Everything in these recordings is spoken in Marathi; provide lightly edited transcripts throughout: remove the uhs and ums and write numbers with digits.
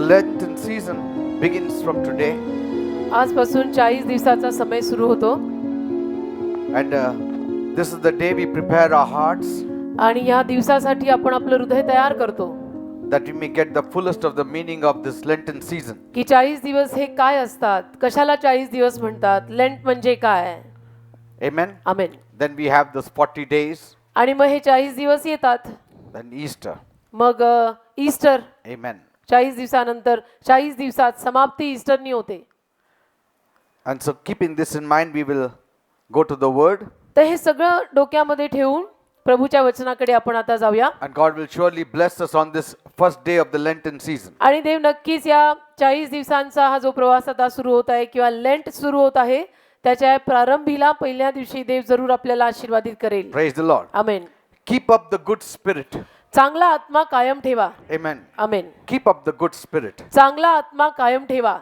The Lenten season begins from today, आजपासून 40 दिवसाचा समय सुरू होतो and this is the day we prepare our hearts आणि या दिवसासाठी आपण आपलं हृदय तयार करतो that we may get the fullest of the meaning of this Lenten season. की 40 दिवस हे काय असतात, कशाला 40 दिवस म्हणतात, लेंट म्हणजे काय. Amen. Amen. Then we have this 40 days, आणि मग हे 40 दिवस येतात, then Easter. मग ईस्टर. Amen. 40 दिवसानंतर 40 दिवसात समाप्ती ईस्टरनी होते. And so keeping this in mind, we will go to the word, तर हे सगळं डोक्यामध्ये ठेवून प्रभूच्या वचनाकडे आपण आता जाऊया. and God will surely bless us on this first day of the Lenten season. आणि देव नक्कीच या 40 दिवसांचा हा जो प्रवास आता सुरू होत आहे किंवा लेंट सुरू होत आहे त्याच्या प्रारंभीला पहिल्या दिवशी देव जरूर आपल्याला आशीर्वादित करेल. Praise the Lord. Amen. Keep up the good spirit. चांगला आत्मा कायम ठेवा. Amen. Amen. Keep up the good spirit. चांगला आत्मा कायम ठेवा.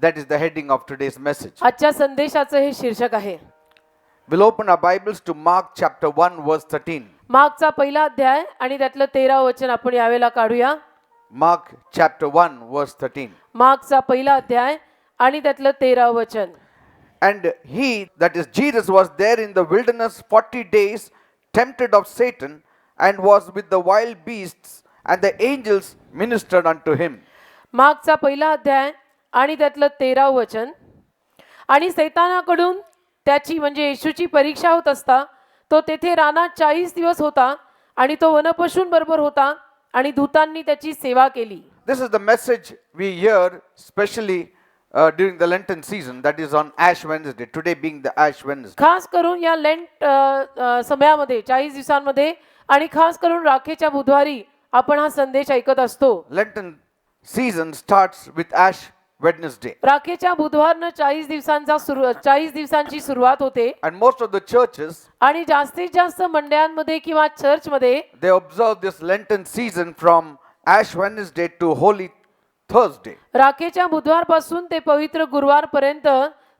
That is the heading of today's message. आजच्या संदेशाचं हे शीर्षक आहे. We'll open our Bibles to Mark chapter 1 verse 13. मार्कचा पहिला अध्याय आणि त्यातलं 13 वचन आपण यावेळेला काढूया. Mark chapter 1 verse 13. मार्कचा पहिला अध्याय आणि त्यातलं 13 वचन. And he, that is Jesus, was there in the wilderness 40 days, tempted of Satan, and was with the wild beasts, and the angels ministered unto him. मार्कचा पहिला अध्याय आणि त्यातलं 13 वचन. आणि सैतानाकडून त्याची म्हणजे येशूची परीक्षा होत असता तो तेथे रानात 40 दिवस होता आणि तो वनपशूंबरोबर होता आणि दूतांनी त्याची सेवा केली. This is the message we hear especially during the Lenten season, that is on Ash Wednesday, today being the Ash Wednesday. खास करून या लेंट समयामध्ये 40 दिवसांमध्ये आणि खास करून राखेच्या बुधवारी आपण हा संदेश ऐकत असतो. Lenten season starts with Ash Wednesday. राखेच्या बुधवारनं 40 दिवसांची सुरुवात होते And most of the churches, आणि जास्तीत जास्त मंडळांमध्ये किंवा चर्चमध्ये they observe this Lenten season from Ash Wednesday to Holy Thursday. राखेच्या बुधवारपासून ते पवित्र गुरुवारपर्यंत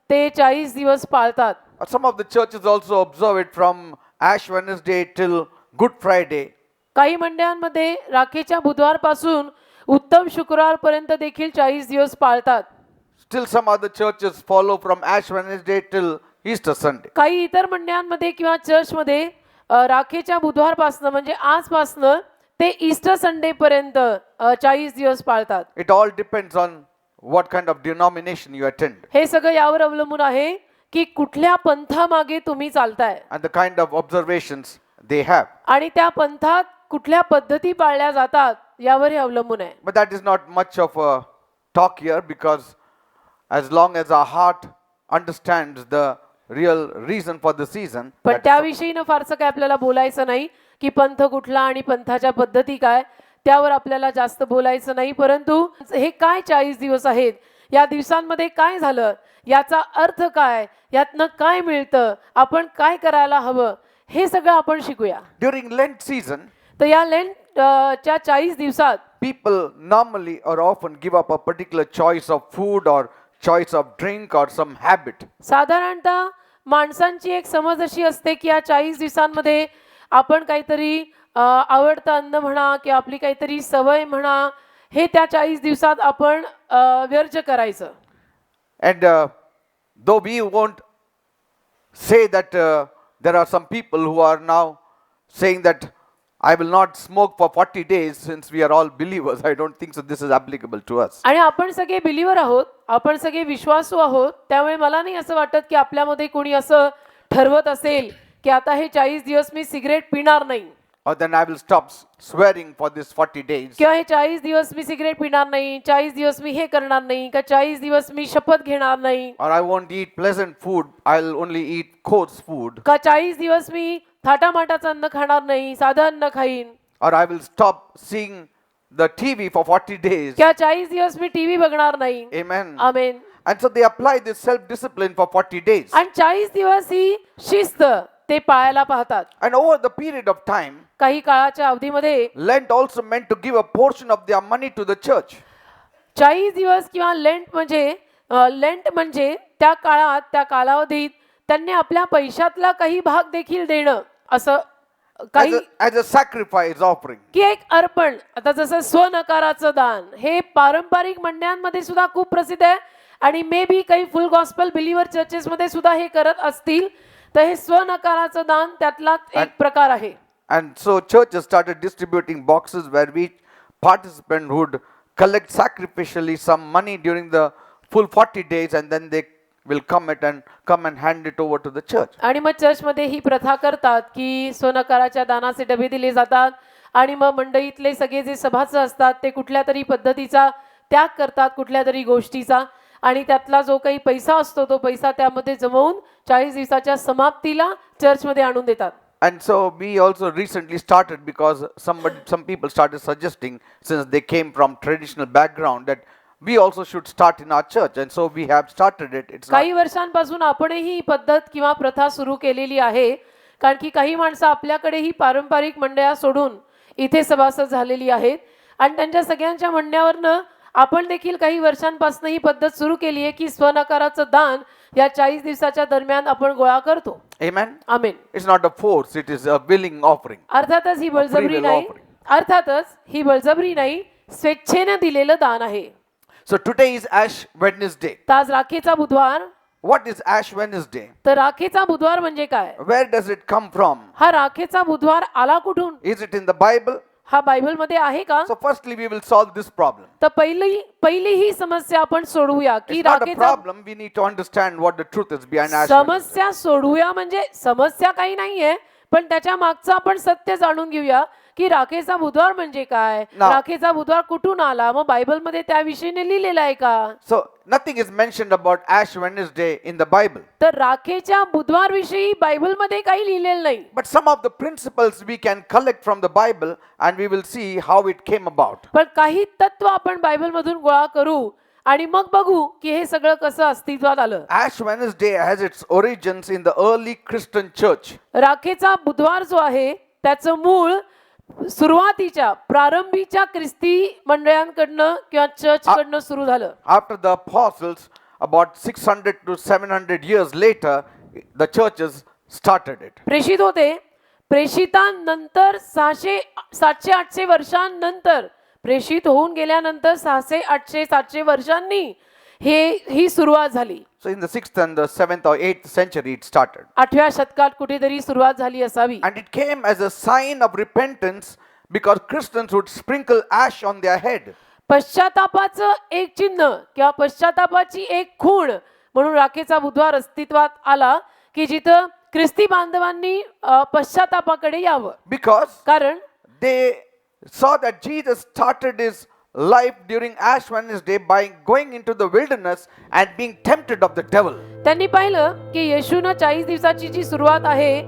ते 40 दिवस पाळतात. Some of the churches also observe it from Ash Wednesday till Good Friday. काही मंडळांमध्ये राखेच्या बुधवारपासून उत्तम शुक्रवारपर्यंत देखील 40 दिवस पाळतात. Still some other churches follow from Ash Wednesday till Easter Sunday. काही इतर मंडळांमध्ये किंवा चर्चमध्ये राखेच्या बुधवारपासनं म्हणजे आजपासनं ते ईस्टर संडे पर्यंत 40 दिवस पाळतात. It all depends on what kind of denomination you attend हे सगळं यावर अवलंबून आहे की कुठल्या पंथामागे तुम्ही चालताय and the kind of observations they have. आणि त्या पंथात कुठल्या पद्धती पाळल्या जातात यावर हे अवलंबून आहे. But that is not much of a talk here, because as long as our heart understands the real reason for the season, पण that's त्याविषयीनं फारसं काय आपल्याला बोलायचं नाही की पंथ कुठला आणि पंथाच्या पद्धती काय त्यावर आपल्याला जास्त बोलायचं नाही. परंतु हे काय 40 दिवस आहेत, या दिवसांमध्ये काय झालं, याचा अर्थ काय, यातनं काय मिळतं, आपण काय करायला हवं, हे सगळं आपण शिकूया. during Lent season, तर या लेंटच्या 40 दिवसात people normally or often give up a particular choice of food or choice of drink or some habit. साधारणतः माणसांची एक समज अशी असते की या 40 दिवसांमध्ये आपण काहीतरी आवडतं अन्न म्हणा किंवा आपली काहीतरी सवय म्हणा हे त्या 40 दिवसात आपण व्यर्थ करायचं. And though we won't say that there are some people who are now saying that I will not smoke for 40 days, since we are all believers, I don't think so this is applicable to us. आणि आपण सगळे बिलीवर आहोत, आपण सगळे विश्वासू आहोत, त्यामुळे मला नाही असं वाटत की आपल्यामध्ये कोणी असं ठरवत असेल की आता हे 40 दिवस मी सिगरेट पिणार नाही Or then I will stop swearing for this 40 days. किंवा हे 40 दिवस मी सिगरेट पिणार नाही, 40 दिवस मी हे करणार नाही का 40 दिवस मी शपथ घेणार नाही Or I won't eat pleasant food, I'll only eat coarse food. का 40 दिवस मी थाटामाटाचं अन्न खाणार नाही, साधं अन्न खाईन. Or I will stop seeing the TV for 40 days. किंवा 40 दिवस मी टीव्ही बघणार नाही. Amen. Amen. And so they apply this self-discipline for 40 days. आणि 40 दिवस ही शिस्त ते पाळायला पाहतात. And over the period of time, काही काळाच्या अवधीमध्ये Lent also meant to give a portion of their money to the church. 40 दिवस किंवा लेंट म्हणजे त्या काळात त्या कालावधीत त्यांनी आपल्या पैशातला काही भाग देखील देणं असं काही as a sacrifice offering. की एक अर्पण, आता जसं स्वनकाराचं दान हे पारंपरिक मंडळांमध्ये सुद्धा खूप प्रसिद्ध आहे आणि मे बी काही फुल गॉस्पल बिलीव्हर चर्चेसमध्ये सुद्धा हे करत असतील. तर हे स्वनकाराचं दान त्यातलाच एक प्रकार आहे. And so churches started distributing boxes where each participant would collect sacrificially some money during the full 40 days, and then they will come and hand it over to the church. आणि मग चर्चमध्ये ही प्रथा करतात की स्वनकाराच्या दानाचे डबे दिले जातात आणि मग मंडळीतले सगळे जे सभासद असतात ते कुठल्या तरी पद्धतीचा त्याग करतात, कुठल्या तरी गोष्टीचा, आणि त्यातला जो काही पैसा असतो तो पैसा त्यामध्ये जमवून 40 दिवसाच्या समाप्तीला चर्चमध्ये आणून देतात. And so we also recently started, because some people started suggesting, since they came from traditional background, that we also should start in our church, and so we have started it. It's not, काही वर्षांपासून आपणही ही पद्धत किंवा प्रथा सुरू केलेली आहे, कारण की काही माणसं आपल्याकडे ही पारंपरिक मंडळा सोडून इथे सभासद झालेली आहेत आणि त्यांच्या सगळ्यांच्या म्हणण्यावरनं आपण देखील काही वर्षांपासून ही पद्धत सुरू केली आहे की स्वनकाराचं दान या 40 दिवसाच्या दरम्यान आपण गोळा करतो. amen. Amen. It's not a force; it is a willing offering. अर्थातच ही बळजबरी will नाही, offering. अर्थातच ही बळजबरी नाही, स्वेच्छेने दिलेलं दान आहे. So today is Ash Wednesday. तर आज राखेचा बुधवार. What is Ash Wednesday? तर राखेचा बुधवार म्हणजे काय? Where does it come from? हा राखेचा बुधवार आला कुठून? Is it in the Bible? हा बायबलमध्ये आहे का? So firstly, we will solve this problem. तर पहिली ही समस्या आपण सोडवूया की It's not a राखेचा problem. We need to understand what the truth is behind Ash Wednesday. समस्या सोडवूया म्हणजे समस्या काही नाहीये, पण त्याच्या मागचं आपण सत्य जाणून घेऊया की राखेचा बुधवार म्हणजे काय, Now- राखेचा बुधवार कुठून आला, मग बायबलमध्ये त्याविषयीने लिहिलेलं आहे का? So nothing is mentioned about Ash Wednesday in the Bible. तर राखेच्या बुधवार विषयी बायबलमध्ये काही लिहिलेलं नाही, But some of the principles we can collect from the Bible, and we will see how it came about. पण काही तत्व आपण बायबलमधून गोळा करू आणि मग बघू की हे सगळं कसं अस्तित्वात आलं. Ash Wednesday has its origins in the early Christian church. राखेचा बुधवार जो आहे त्याचं मूळ सुरुवातीच्या प्रारंभीच्या ख्रिस्ती मंडळांकडनं किंवा चर्चकडनं सुरू झालं. After the apostles, about 600 to 700 years later, the churches started it. प्रेषित होते, प्रेषितांनंतर 700-800 वर्षांनंतर, प्रेषित होऊन गेल्यानंतर 600-800-700 वर्षांनी ही सुरुवात झाली. So in the 6th and the 7th or 8th century it started. 8व्या शतकात कुठेतरी सुरुवात झाली असावी. And it came as a sign of repentance, because Christians would sprinkle ash on their head. पश्चातापाचं एक चिन्ह किंवा पश्चातापाची एक खूण म्हणून राखेचा बुधवार अस्तित्वात आला की जिथं ख्रिस्ती बांधवांनी पश्चातापाकडे यावं. Because कारण they saw that Jesus started his life during Ash Wednesday by going into the wilderness and being tempted of the devil. त्यांनी पाहिलं की येशूनं 40 दिवसाची जी सुरुवात आहे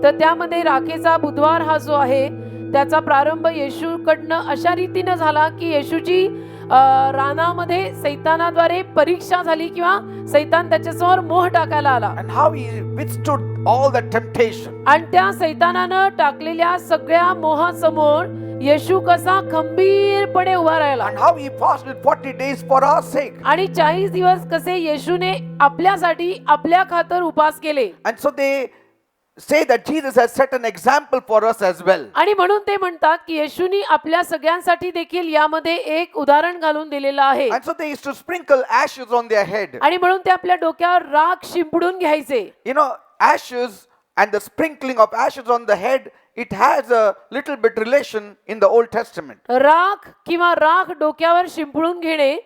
तर त्यामध्ये राखेचा बुधवार हा जो आहे त्याचा प्रारंभ येशूकडनं अशा रीतीनं झाला की येशूची रानामध्ये सैतानाद्वारे परीक्षा झाली किंवा सैतान त्याच्यासमोर मोह टाकायला आला. And how he withstood all the temptation. आणि त्या सैतानानं टाकलेल्या सगळ्या मोहासमोर येशू कसा खंबीरपणे उभा राहिला. And how he fasted 40 days for our sake. आणि 40 दिवस कसे येशूने आपल्यासाठी आपल्या खातर उपास केले. And so they say that Jesus has set an example for us as well. आणि म्हणून ते म्हणतात की येशूनी आपल्या सगळ्यांसाठी देखील यामध्ये एक उदाहरण घालून दिलेलं आहे. And so they used to sprinkle ashes on their head. आणि म्हणून ते आपल्या डोक्यावर राख शिंपडून घ्यायचे. You know, ashes and the sprinkling of ashes on the head, it has a little bit relation in the Old Testament. राख किंवा राख डोक्यावर शिंपडून घेणे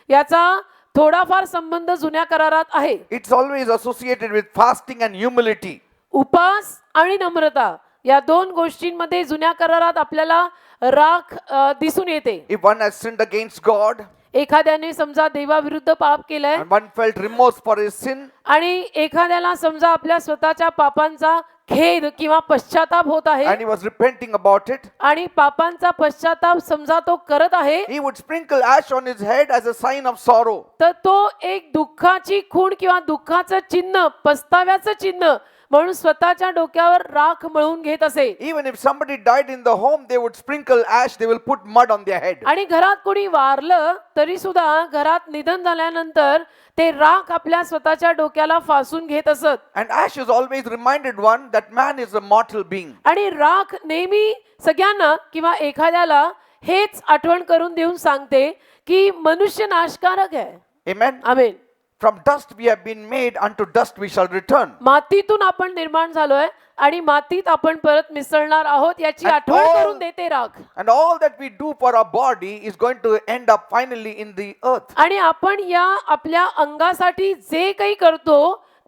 याचा थोडाफार संबंध जुन्या करारात आहे. It's always associated with fasting and humility. उपास आणि नम्रता या दोन गोष्टींमध्ये जुन्या करारात आपल्याला राख दिसून येते. If one has sinned against God एखाद्याने समजा देवाविरुद्ध पाप केलंय and one felt remorse for his sin, आणि एखाद्याला समजा आपल्या स्वतःच्या पापांचा खेद किंवा पश्चाताप होत आहे and he was repenting about it, आणि पापांचा पश्चाताप समजा तो करत आहे, he would sprinkle ash on his head as a sign of sorrow. तर तो एक दुःखाची खूण किंवा दुःखाचं चिन्ह, पस्ताव्याचं चिन्ह म्हणून स्वतःच्या डोक्यावर राख मळून घेत असे. Even if somebody died in the home, they would sprinkle ash, they will put mud on their head. आणि घरात कोणी वारलं तरी सुद्धा घरात निधन झाल्यानंतर ते राख आपल्या स्वतःच्या डोक्याला फासून घेत असत. And ash is always reminded one that man is a mortal being. आणि राख नेहमी सगळ्यांना किंवा एखाद्याला हेच आठवण करून देऊन सांगते की मनुष्य नाशकारक आहे. Amen. Amen. From dust we have been made, unto dust we shall return. मातीतून आपण निर्माण झालोय आणि मातीत आपण परत मिसळणार आहोत याची And आठवण all- करून देते राख. And all that we do for our body is going to end up finally in the earth. आणि आपण या आपल्या अंगासाठी जे काही करतो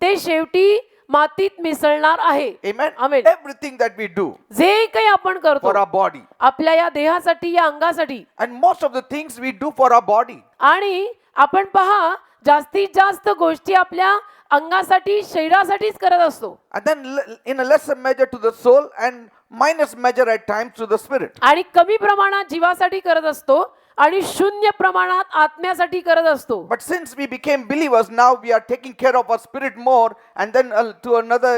ते शेवटी मातीत मिसळणार आहे. Amen. Amen. Everything that we do जे काही आपण for करतो our body. आपल्या या देहासाठी या अंगासाठी And most of the things we do for our body. आणि आपण पहा जास्तीत जास्त गोष्टी आपल्या अंगासाठी शरीरासाठीच करत असतो And then in a lesser measure to the soul and minus measure at times to the spirit. आणि कमी प्रमाणात जीवासाठी करत असतो आणि शून्य प्रमाणात आत्म्यासाठी करत असतो. But since we became believers, now we are taking care of our spirit more, and then to another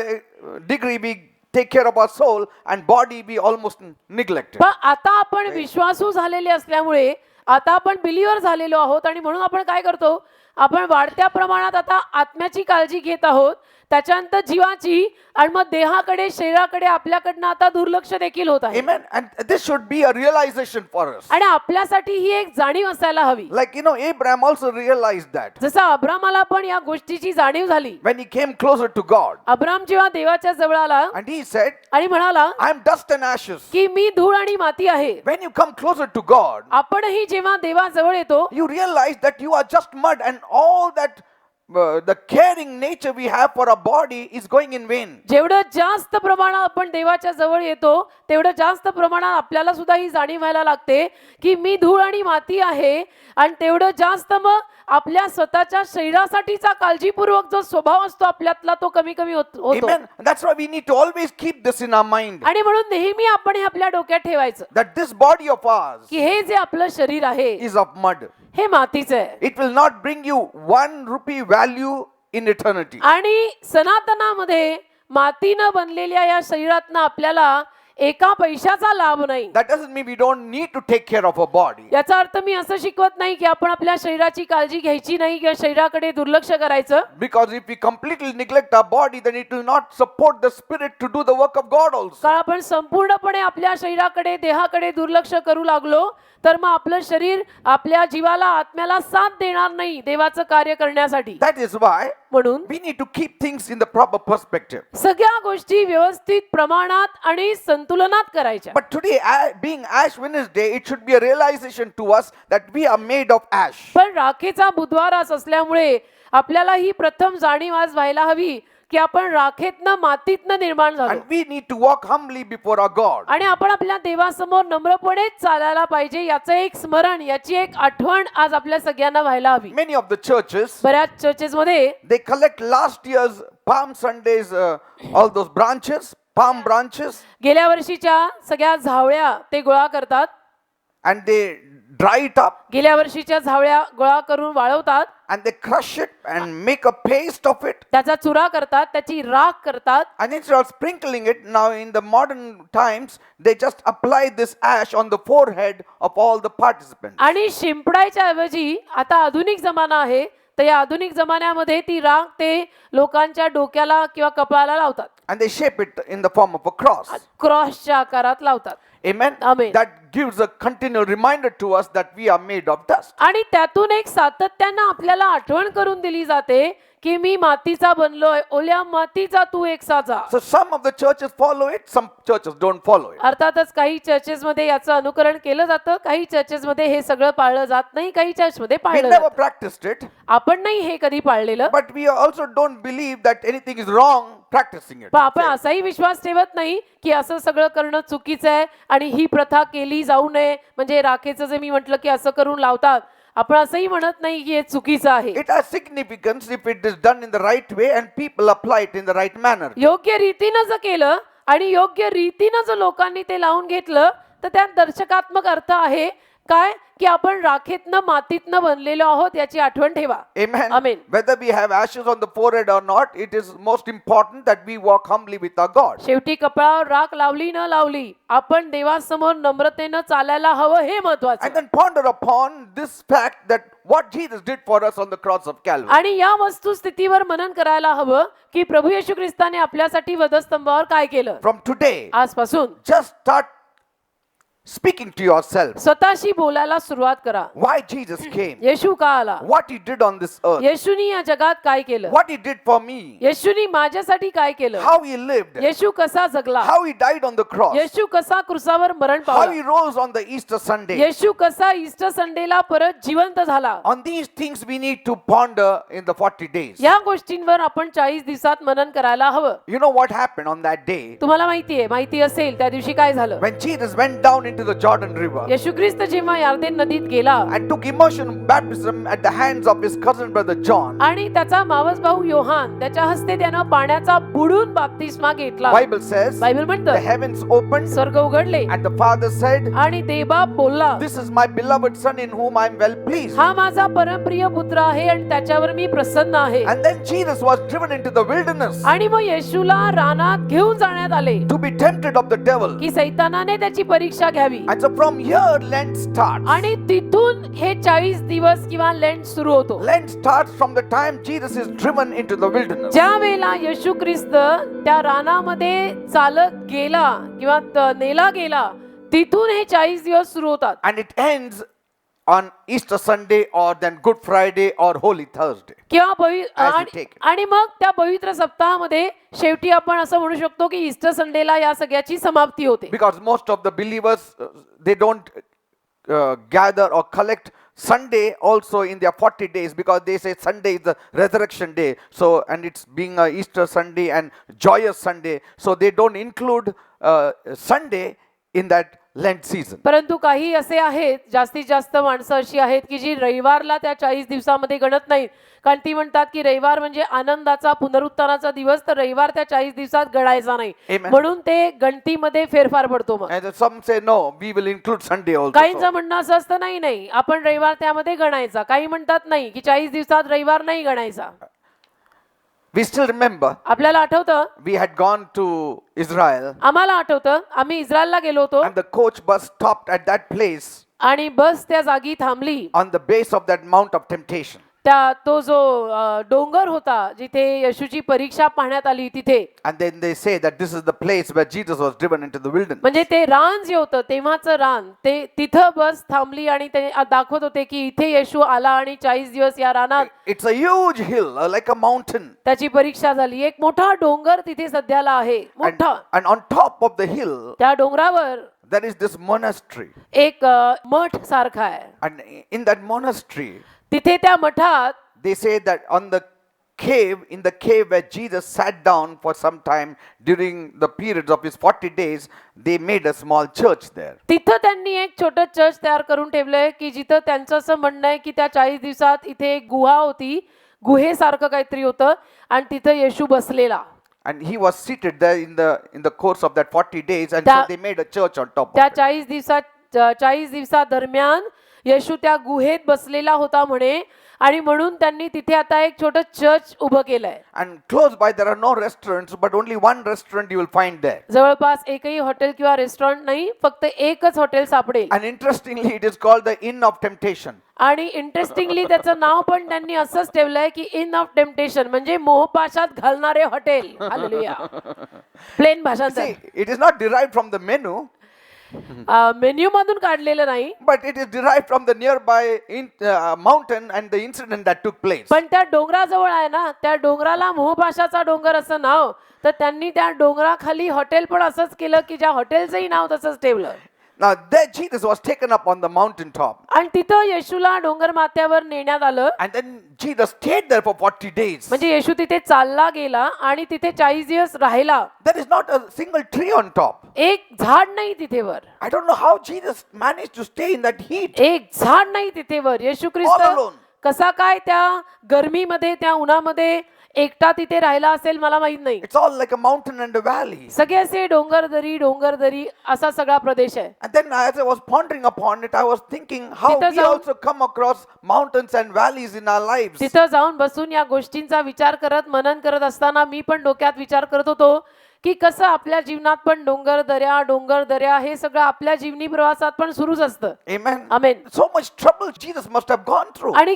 degree we take care of our soul, and body we almost neglected. पण आता आपण विश्वासू झालेले असल्यामुळे आता आपण बिलीवर झालेलो आहोत आणि म्हणून आपण काय करतो आपण वाढत्या प्रमाणात आता आत्म्याची काळजी घेत आहोत त्याच्यानंतर जीवाची आणि मग देहाकडे शरीराकडे आपल्याकडनं आता दुर्लक्ष देखील होत आहे. Amen. And this should be a realization for us. आणि आपल्यासाठी ही एक जाणीव असायला हवी. Like Abraham also realized that जसं अब्रामाला पण या गोष्टीची जाणीव झाली. when he came closer to God, Abram जेव्हा देवाच्या जवळ आला and he said, आणि म्हणाला I am dust and ashes. की मी धूळ आणि माती आहे. When you come closer to God, आपणही जेव्हा देवाजवळ येतो you realize that you are just mud, and all that the caring nature we have for our body is going in vain. जेवढं जास्त प्रमाणात आपण देवाच्या जवळ येतो तेवढं जास्त प्रमाणात आपल्याला सुद्धा ही जाणीव व्हायला लागते की मी धूळ आणि माती आहे आणि तेवढं जास्त मग आपल्या स्वतःच्या शरीरासाठीचा काळजीपूर्वक जो स्वभाव असतो आपल्यातला तो कमी कमी होतो. Amen. That's why we need to always keep this in our mind, आणि म्हणून नेहमी आपण हे आपल्या डोक्यात ठेवायचं that this body of ours की हे जे आपलं शरीर आहे is of mud. हे मातीचं आहे. It will not bring you 1 rupee value in eternity. आणि सनातनामध्ये मातीनं बनलेल्या या शरीरातनं आपल्याला एका पैशाचा लाभ नाही. That doesn't mean we don't need to take care of our body. याचा अर्थ मी असं शिकवत नाही की आपण आपल्या शरीराची काळजी घ्यायची नाही किंवा शरीराकडे दुर्लक्ष करायचं. Because if we completely neglect our body, then it will not support the spirit to do the work of God also. कारण आपण संपूर्णपणे आपल्या शरीराकडे देहाकडे दुर्लक्ष करू लागलो तर मग आपलं शरीर आपल्या जीवाला आत्म्याला साथ देणार नाही देवाचं कार्य करण्यासाठी. That is why म्हणून we need to keep things in the proper perspective. सगळ्या गोष्टी व्यवस्थित प्रमाणात आणि संतुलनात करायच्या. But today, being Ash Wednesday, it should be a realization to us that we are made of ash. पण राखेचा बुधवार आज असल्यामुळे आपल्याला ही प्रथम जाणीव आज व्हायला हवी की आपण राखेतनं मातीतनं निर्माण झालो And we need to walk humbly before our God. आणि आपण आपल्या देवासमोर नम्रपणे चालायला पाहिजे याचं एक स्मरण याची एक आठवण आज आपल्या सगळ्यांना व्हायला हवी. Many of the churches, बऱ्याच चर्चेस मध्ये they collect last year's Palm Sundays, all those branches, palm branches, गेल्या वर्षीच्या सगळ्या झावळ्या ते गोळा करतात. and they dry it up, गेल्या वर्षीच्या झावळ्या गोळा करून वाळवतात and they crush it and make a paste of it. त्याचा चुरा करतात त्याची राख करतात. And instead of sprinkling it, now in the modern times, they just apply this ash on the forehead of all the participants. आणि शिंपडायच्या ऐवजी आता आधुनिक जमाना आहे तर या आधुनिक जमान्यामध्ये ती राख ते लोकांच्या डोक्याला किंवा कपाळाला लावतात. And they shape it in the form of a cross. क्रॉसच्या आकारात लावतात. Amen. Amen. That gives a continual reminder to us that we are made of dust. आणि त्यातून एक सातत्यानं आपल्याला आठवण करून दिली जाते की मी मातीचा बनलोय ओल्या मातीचा तू एक साजा. So some of the churches follow it, some churches don't follow it. अर्थातच काही चर्चेस मध्ये याचं अनुकरण केलं जातं काही चर्चेस मध्ये हे सगळं पाळलं जात नाही काही चर्च मध्ये We पाळलं never जातं. practiced it, आपण नाही हे कधी पाळलेलं but we also don't believe that anything is wrong practicing it. पण आपण असाही विश्वास ठेवत नाही की असं सगळं करणं चुकीचं आहे आणि ही प्रथा केली जाऊ नये म्हणजे राखेचं जे मी म्हटलं की असं करून लावतात आपण असंही म्हणत नाही की हे चुकीचं आहे. It has significance if it is done in the right way and people apply it in the right manner. योग्य रीतीनं जर केलं आणि योग्य रीतीनं जर लोकांनी ते लावून घेतलं तर त्यात दर्शकात्मक अर्थ आहे काय की आपण राखेतनं मातीतनं बनलेलो आहोत याची आठवण ठेवा. Amen. Amen. Whether we have ashes on the forehead or not, it is most important that we walk humbly with our God. शेवटी कपाळावर राख लावली न लावली आपण देवासमोर नम्रतेनं चालायला हवं हे महत्वाचं. And then ponder upon this fact that what Jesus did for us on the cross of Calvary. आणि या वस्तुस्थितीवर मनन करायला हवं की प्रभू येशू ख्रिस्ताने आपल्यासाठी वधस्तंभावर काय केलं. From today, आजपासून just start speaking to yourself. स्वतःशी बोलायला सुरुवात करा. Why Jesus came, येशू का आला, what he did on this earth, येशूनी या जगात काय केलं, what he did for me, येशूनी माझ्यासाठी काय केलं, how he lived, येशू कसा जगला, how he died on the cross, येशू कसा क्रुसावर मरण how पावला, he rose on the Easter Sunday. येशू कसा ईस्टर संडेला परत जिवंत झाला. On these things we need to ponder in the 40 days. या गोष्टींवर आपण 40 दिवसात मनन करायला हवं. You know what happened on that day? तुम्हाला माहिती असेल त्या दिवशी काय झालं. When Jesus went down into the Jordan River येशू ख्रिस्त जेव्हा यार्देन नदीत गेला and took immersion baptism at the hands of his cousin brother John, आणि त्याचा मावस भाऊ योहान त्याच्या हस्ते त्यानं पाण्याचा बुडून बाप्तिस्मा घेतला. Bible says बायबल the म्हणतं heavens opened स्वर्ग उघडले and the Father said, आणि देवबाप बोलला, "This is my beloved son in whom I am well pleased." हा माझा परमप्रिय पुत्र आहे आणि त्याच्यावर मी प्रसन्न आहे. And then Jesus was driven into the wilderness आणि मग येशूला रानात घेऊन जाण्यात आले to be tempted of the devil. की सैतानाने त्याची परीक्षा घ्यावी. And so from here Lent starts. आणि तिथून हे 40 दिवस किंवा लेंट सुरू होतो. Lent starts from the time Jesus is driven into the wilderness. ज्या वेळेला येशू ख्रिस्त त्या रानामध्ये चालत गेला किंवा नेला गेला तिथून हे 40 दिवस सुरू होतात. And it ends on Easter Sunday or then Good Friday or Holy Thursday. किंवा As you take it. आणि मग त्या पवित्र सप्ताहामध्ये शेवटी आपण असं म्हणू शकतो की ईस्टर संडेला या सगळ्याची समाप्ती होते. Because most of the believers, they don't gather or collect Sunday also in their 40 days, because they say Sunday is the resurrection day. So, and it's being a Easter Sunday and joyous Sunday. So they don't include Sunday in that Lent season. परंतु काही असे आहेत, जास्तीत जास्त माणसं अशी आहेत की जी रविवारला त्या 40 दिवसामध्ये गणत नाहीत. कारण ती म्हणतात की रविवार म्हणजे आनंदाचा पुनरुत्थानाचा दिवस, तर रविवार त्या 40 दिवसात गणायचा नाही. Amen. म्हणून ते गणतीमध्ये फेरफार पडतो. मग And some say no, we will include Sunday also. काहींचं म्हणणं असं असतं नाही आपण रविवार त्यामध्ये गणायचा. काही म्हणतात नाही की 40 दिवसात रविवार नाही गणायचा. We still remember आपल्याला आठवतं, we had gone to Israel आम्हाला आठवतं आम्ही इस्रायलला गेलो होतो and the coach bus stopped at that place आणि बस त्या जागी थांबली. on the base of that Mount of Temptation. तो जो डोंगर होता जिथे येशूची परीक्षा पाहण्यात आली तिथे. And then they say that this is the place where Jesus was driven into the wilderness. म्हणजे ते रान जे होतं तेव्हाचं रान, ते तिथं बस थांबली आणि ते दाखवत होते की इथे येशू आला आणि 40 दिवस या रानात It's a huge hill, like a mountain. त्याची परीक्षा झाली. एक मोठा डोंगर तिथे सध्याला आहे, And, मोठा. and on top of the hill, त्या डोंगरावर there is this monastery. एक मठ सारखा आहे. And in that monastery, तिथे त्या मठात they say that on the cave, in the cave where Jesus sat down for some time during the periods of his 40 days, they made a small church there. तिथं त्यांनी एक छोटं चर्च तयार करून ठेवलंय की जिथं त्यांचं असं म्हणणं आहे की त्या 40 दिवसात इथे एक गुहा होती, गुहेसारखं काहीतरी होतं आणि तिथं येशू बसलेला. And he was seated there in the course of that 40 days, and so they made a church on top of त्या it. 40 दिवसा दरम्यान येशू त्या गुहेत बसलेला होता म्हणे आणि म्हणून त्यांनी तिथे आता एक छोटं चर्च उभं केलंय. And close by there are no restaurants, but only one restaurant you will find there. जवळपास एकही हॉटेल किंवा रेस्टॉरंट नाही, फक्त एकच हॉटेल सापडेल. And interestingly, it is called the Inn of Temptation. आणि इंटरेस्टिंगली त्याचं नाव पण त्यांनी असंच ठेवलंय की इन ऑफ टेम्पटेशन, म्हणजे मोहपाशात घालणारे हॉटेल. हालेलुया. प्लेन भाषांतर. See, it is not derived from the menu, menu मधून काढलेलं नाही, but it is derived from the nearby mountain and the incident that took place. पण त्या डोंगराजवळ आहे ना, त्या डोंगराला मोहपाशाचा डोंगर असं नाव, तर त्यांनी त्या डोंगराखाली हॉटेल पण असंच केलं की ज्या हॉटेलचंही नाव तसंच ठेवलं. Now there Jesus was taken up on the mountain top. आणि तिथं येशूला डोंगर माथ्यावर नेण्यात आलं. And then Jesus stayed there for 40 days. म्हणजे येशू तिथे चालला गेला आणि तिथे 40 दिवस राहिला. There is not a single tree on top. एक झाड नाही तिथे वर. I don't know how Jesus managed to stay in that heat. एक झाड नाही तिथे वर. येशू ख्रिस्त All alone. कसा काय त्या गरमीमध्ये, त्या उन्हामध्ये एकटा तिथे राहिला असेल मला माहित नाही. It's all like a mountain and a valley. सगळे असे डोंगर दरी असा सगळा प्रदेश आहे. And then as I was pondering upon it, I was thinking how तिथं we जाऊन- also come across mountains and valleys in our lives. तिथं जाऊन बसून या गोष्टींचा विचार करत मनन करत असताना मी पण डोक्यात विचार करत होतो की कसं आपल्या जीवनात पण डोंगर दऱ्या हे सगळं आपल्या जीवनी प्रवासात पण सुरूच असतं. Amen. Amen. So much trouble Jesus must have gone through. आणि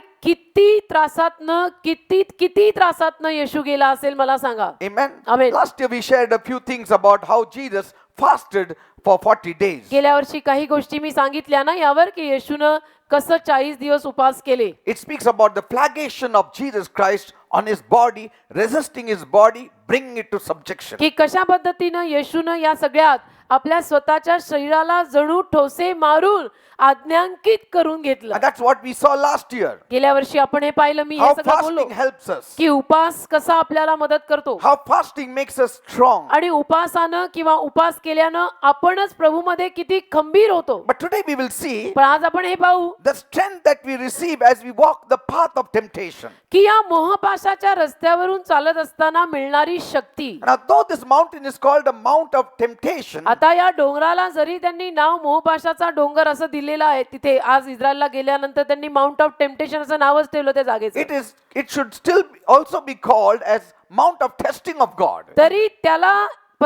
किती त्रासातनं येशू गेला असेल मला सांगा. Amen. Amen. Last year we shared a few things about how Jesus fasted for 40 days. गेल्या वर्षी काही गोष्टी मी सांगितल्या ना यावर की येशूनं कसं 40 दिवस उपवास केले. It speaks about the flagellation of Jesus Christ on his body, resisting his body, bringing it to subjection. की कशा पद्धतीनं येशूनं या सगळ्यात आपल्या स्वतःच्या शरीराला जणू ठोसे मारून आज्ञांकित करून घेतलं. And that's what we saw last year. गेल्या वर्षी आपण हे पाहिलं मी हे How सगळं बोललो fasting helps us. की उपास कसा आपल्याला मदत करतो How fasting makes us strong. आणि उपासानं किंवा उपास केल्यानं आपणच प्रभूमध्ये किती खंबीर होतो. But today we will see पण आज आपण हे पाहू the strength that we receive as we walk the path of temptation. की या मोहपाशाच्या रस्त्यावरून चालत असताना मिळणारी शक्ती. Now, though this mountain is called a mount of temptation, आता या डोंगराला जरी त्यांनी नाव मोहपाशाचा डोंगर असं दिलेलं आहे, तिथे आज इस्रायलला गेल्यानंतर त्यांनी माउंट ऑफ टेम्पटेशन असं नावच ठेवलं त्या जागेचं. it should still also be called as mount of testing of God. तरी त्याला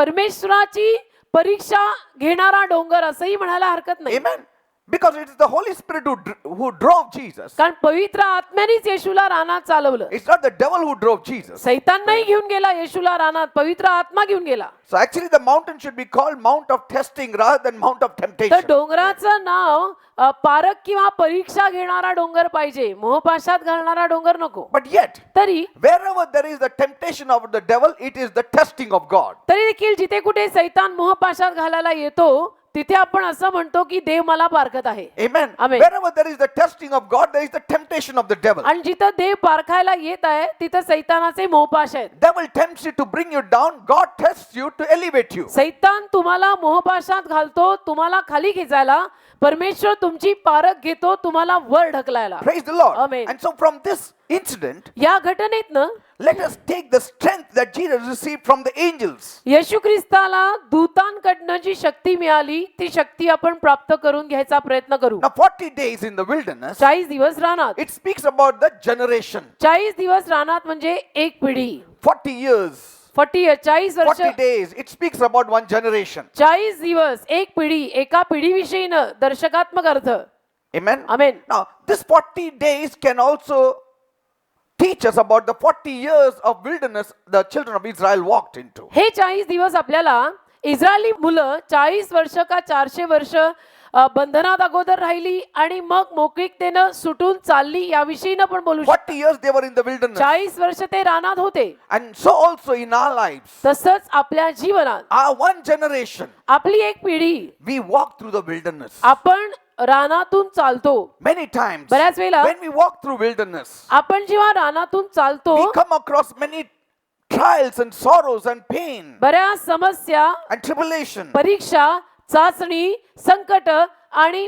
परमेश्वराची परीक्षा घेणारा डोंगर असंही म्हणायला हरकत नाही. Amen. Because it is the Holy Spirit who drove Jesus. कारण पवित्र आत्म्यानेच येशूला रानात चालवलं. It's not the devil who drove Jesus. सैतान नाही घेऊन गेला येशूला रानात, पवित्र आत्मा घेऊन गेला. So actually the mountain should be called mount of testing rather than mount of तर temptation. डोंगराचं नाव पारक किंवा परीक्षा घेणारा डोंगर पाहिजे, मोहपाशात घालणारा डोंगर नको. But yet, तरी wherever there is the temptation of the devil, it is the testing of God. तरी देखील जिथे कुठे सैतान मोहपाशात घालायला येतो तिथे आपण असं म्हणतो की देव मला पारखत आहे. Amen. Amen. Wherever there is the testing of God, there is the temptation of the devil. आणि जिथं देव पारखायला येत आहे तिथं सैतानाचे मोहपाश आहेत. Devil tempts you to bring you down. God tests you to elevate you. सैतान तुम्हाला मोहपाशात घालतो, तुम्हाला खाली खेचायला. परमेश्वर तुमची पारख घेतो, तुम्हाला वर ढकलायला. Praise the Lord. Amen. And so from this incident, या घटनेतनं let us take the strength that Jesus received from the angels. येशू ख्रिस्ताला दूतांकडनं जी शक्ती मिळाली ती शक्ती आपण प्राप्त करून घ्यायचा प्रयत्न करू. Now 40 days in the wilderness, 40 दिवस रानात. it speaks about the generation. 40 दिवस रानात म्हणजे एक पिढी. 40 years, 40 वर्ष, 40 days, it speaks about one generation. 40 दिवस एक पिढी, एका पिढीविषयीनं दर्शकात्मक अर्थ. Amen. Amen. Now this 40 days can also teach us about the 40 years of wilderness the children of Israel walked into. हे 40 दिवस आपल्याला इस्रायली मुलं 40 वर्ष का 400 वर्ष बंधनात अगोदर राहिली आणि मग मोकळीकतेनं सुटून चालली याविषयीनं पण बोलू शकतो. 40 years they were in the wilderness. 40 वर्ष ते रानात होते. And so also in our lives, तसंच आपल्या जीवनात our one generation, आपली एक पिढी we walk through the wilderness. आपण रानातून चालतो. Many times, बऱ्याच वेळेला when we walk through wilderness, आपण जेव्हा रानातून चालतो we come across many trials and sorrows and pain बऱ्याच समस्या, and tribulation. परीक्षा, चाचणी, संकट आणि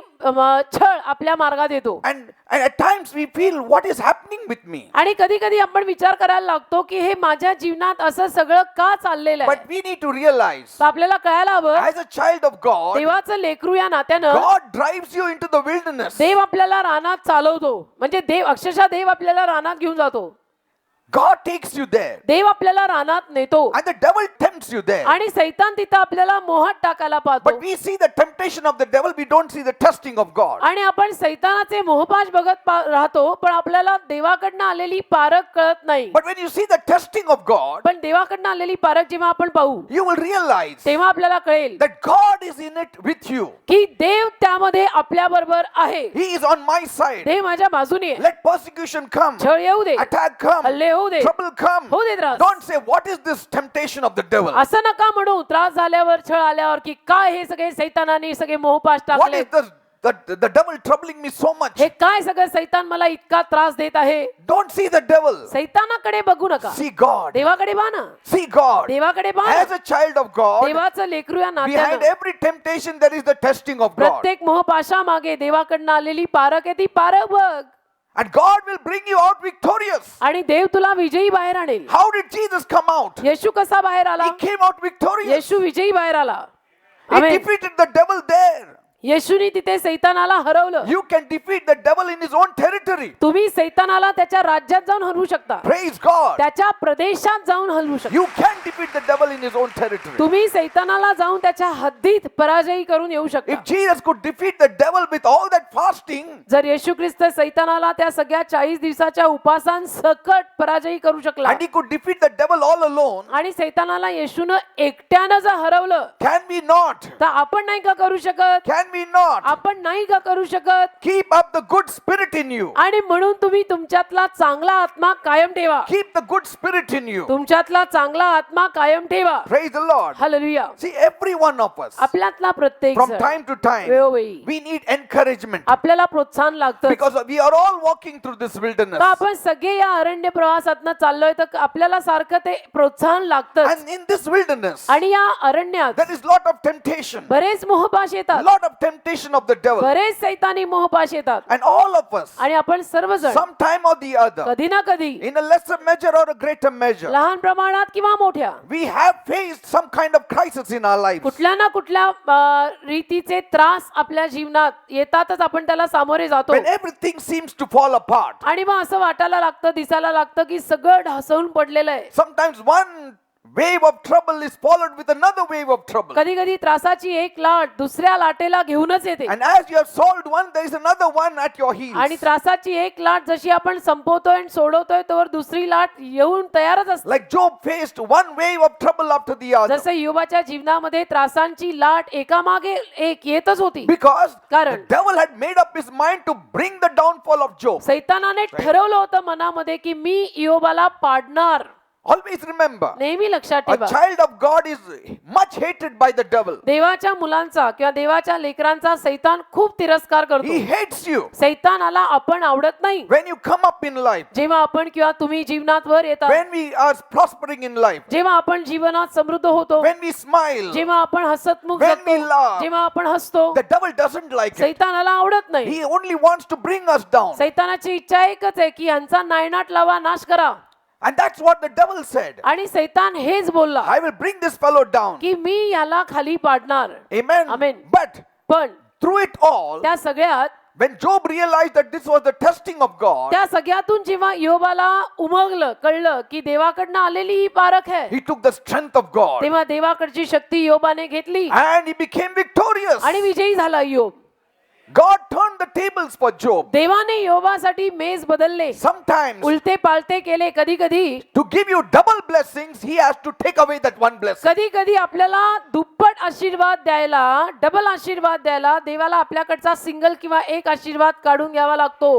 छळ आपल्या मार्गात येतो. And at times we feel, what is happening with me? आणि कधी कधी आपण विचार करायला लागतो की हे माझ्या जीवनात असं सगळं का चाललेलं आहे. But we need to realize, तर आपल्याला कळायला हवं as a child of God, देवाचं लेकरू या नात्यानं God drives you into the wilderness. देव आपल्याला रानात चालवतो. म्हणजे देव अक्षरशः देव आपल्याला रानात घेऊन जातो. God takes you there. देव आपल्याला रानात नेतो And the devil tempts you there. आणि सैतान तिथं आपल्याला मोहात टाकायला पाहतो. But we see the temptation of the devil, we don't see the testing of God. आणि आपण सैतानाचे मोहपाश बघत राहतो पण आपल्याला देवाकडनं आलेली पारख कळत नाही. But when you see the testing of God, पण देवाकडनं आलेली पारख जेव्हा आपण पाहू you will realize तेव्हा आपल्याला कळेल that God is in it with you. की देव त्यामध्ये आपल्या बरोबर आहे. He is on my side. देव माझ्या बाजूने आहे. Let persecution come, छळ येऊ दे, attack come, हल्ले होऊ दे, trouble come. होऊ दे त्रास. Don't say, what is this temptation of the devil? असं नका म्हणू त्रास झाल्यावर छळ आल्यावर की काय हे सगळे सैतानाने सगळे मोहपाश What टाकले. is the devil troubling me so much? हे काय सगळं सैतान मला इतका त्रास देत आहे. Don't see the devil. सैतानाकडे बघू नका, See God. देवाकडे पहा ना. See God. देवाकडे पहा As ना. a child of God, देवाचं लेकरू या behind नात्यानं every temptation there is the testing of God. प्रत्येक मोहपाशा मागे देवाकडनं आलेली पारख आहे. ती पारख बघ. And God will bring you out victorious. आणि देव तुला विजयी बाहेर आणेल. How did Jesus come out? येशू कसा बाहेर आला? He came out victorious. येशू विजयी बाहेर आला. He amen. defeated the devil there. येशूने तिथे सैतानाला हरवलं. You can defeat the devil in his own territory. तुम्ही सैतानाला त्याच्या राज्यात जाऊन हरवू शकता. Praise God. त्याच्या प्रदेशात जाऊन हलवू शकता. You can defeat the devil in his own territory. तुम्ही सैतानाला जाऊन त्याच्या हद्दीत पराजयी करून येऊ शकता. If Jesus could defeat the devil with all that fasting, जर येशू ख्रिस्त सैतानाला त्या सगळ्या 40 दिवसाच्या उपासांसकट पराजयी करू शकला and he could defeat the devil all alone, आणि सैतानाला येशूनं एकट्यानं जर हरवलं can we not? तर आपण नाही का करू शकत? Can we not? आपण नाही का करू शकत? Keep up the good spirit in you. आणि म्हणून तुम्ही तुमच्यातला चांगला आत्मा कायम ठेवा. Keep the good spirit in you. तुमच्यातला चांगला आत्मा कायम ठेवा. Praise the Lord. Hallelujah. See, every one of us, आपल्यातला प्रत्येक from जण time to time, वेळोवेळी we need encouragement आपल्याला प्रोत्साहन लागतं. because we are all walking through this wilderness. तर आपण सगळे या अरण्य प्रवासातनं चाललोय तर आपल्याला सारखं ते प्रोत्साहन लागतं. And in this wilderness, आणि या अरण्यात there is lot of temptation, बरेच मोहपाश येतात. lot of temptation of the devil. बरेच सैतानी मोहपाश येतात. And all of us, आणि आपण सर्वजण sometime or the other, कधी ना कधी in a lesser measure or a greater measure, लहान प्रमाणात किंवा मोठ्या we have faced some kind of crisis in our lives. कुठल्या ना कुठल्या रीतीचे त्रास आपल्या जीवनात येतातच. आपण त्याला सामोरे जातो When everything seems to fall apart, आणि मग असं वाटायला लागतं, दिसायला लागतं की सगळं ढासळून पडलेलं आहे. sometimes one wave of trouble is followed with another wave of trouble. कधी कधी त्रासाची एक लाट दुसऱ्या लाटेला घेऊनच येते. And as you have solved one, there is another one at your आणि heels. त्रासाची एक लाट जशी आपण संपवतोय आणि सोडवतोय तोवर दुसरी लाट येऊन तयारच असते. Like Job faced one wave of trouble after the other. जसं योबाच्या जीवनामध्ये त्रासांची लाट एकामागे एक येतच होती. Because the कारण devil had made up his mind to bring the downfall of Job. सैतानाने ठरवलं होतं मनामध्ये की मी योबाला पाडणार. Always remember, नेहमी लक्षात a ठेवा, child of God is much hated by the devil. देवाच्या मुलांचा किंवा देवाच्या लेकरांचा सैतान खूप तिरस्कार He करतो. hates you. सैतानाला आपण आवडत नाही. When you come up in life, जेव्हा आपण किंवा तुम्ही जीवनात वर येतात, when we are prospering in life, जेव्हा आपण जीवनात समृद्ध होतो, when we smile, जेव्हा आपण हसतमुख when we जगतो, laugh, जेव्हा आपण हसतो, the devil doesn't like it. सैतानाला आवडत नाही. He only wants to bring us down. सैतानाची इच्छा एकच आहे की यांचा नायनाट लावा, नाश करा. And that's what the devil said. आणि सैतान हेच बोलला I will bring this fellow down. की मी याला खाली पाडणार. Amen. Amen. But पण through it all, त्या सगळ्यात when Job realized that this was the testing of God, त्या सगळ्यातून जेव्हा योबाला उमगलं, कळलं की देवाकडनं आलेली ही पारख आहे, he took the strength of God तेव्हा देवाकडची शक्ती योबाने घेतली and he became victorious. आणि विजयी झाला योब. God turned the tables for Job. देवाने योबासाठी मेज बदलले, Sometimes उलटे पालटे केले. कधी कधी to give you double blessings, he has to take away that one blessing. कधी कधी आपल्याला दुप्पट आशीर्वाद द्यायला, डबल आशीर्वाद द्यायला देवाला आपल्याकडचा सिंगल किंवा एक आशीर्वाद काढून घ्यावा लागतो.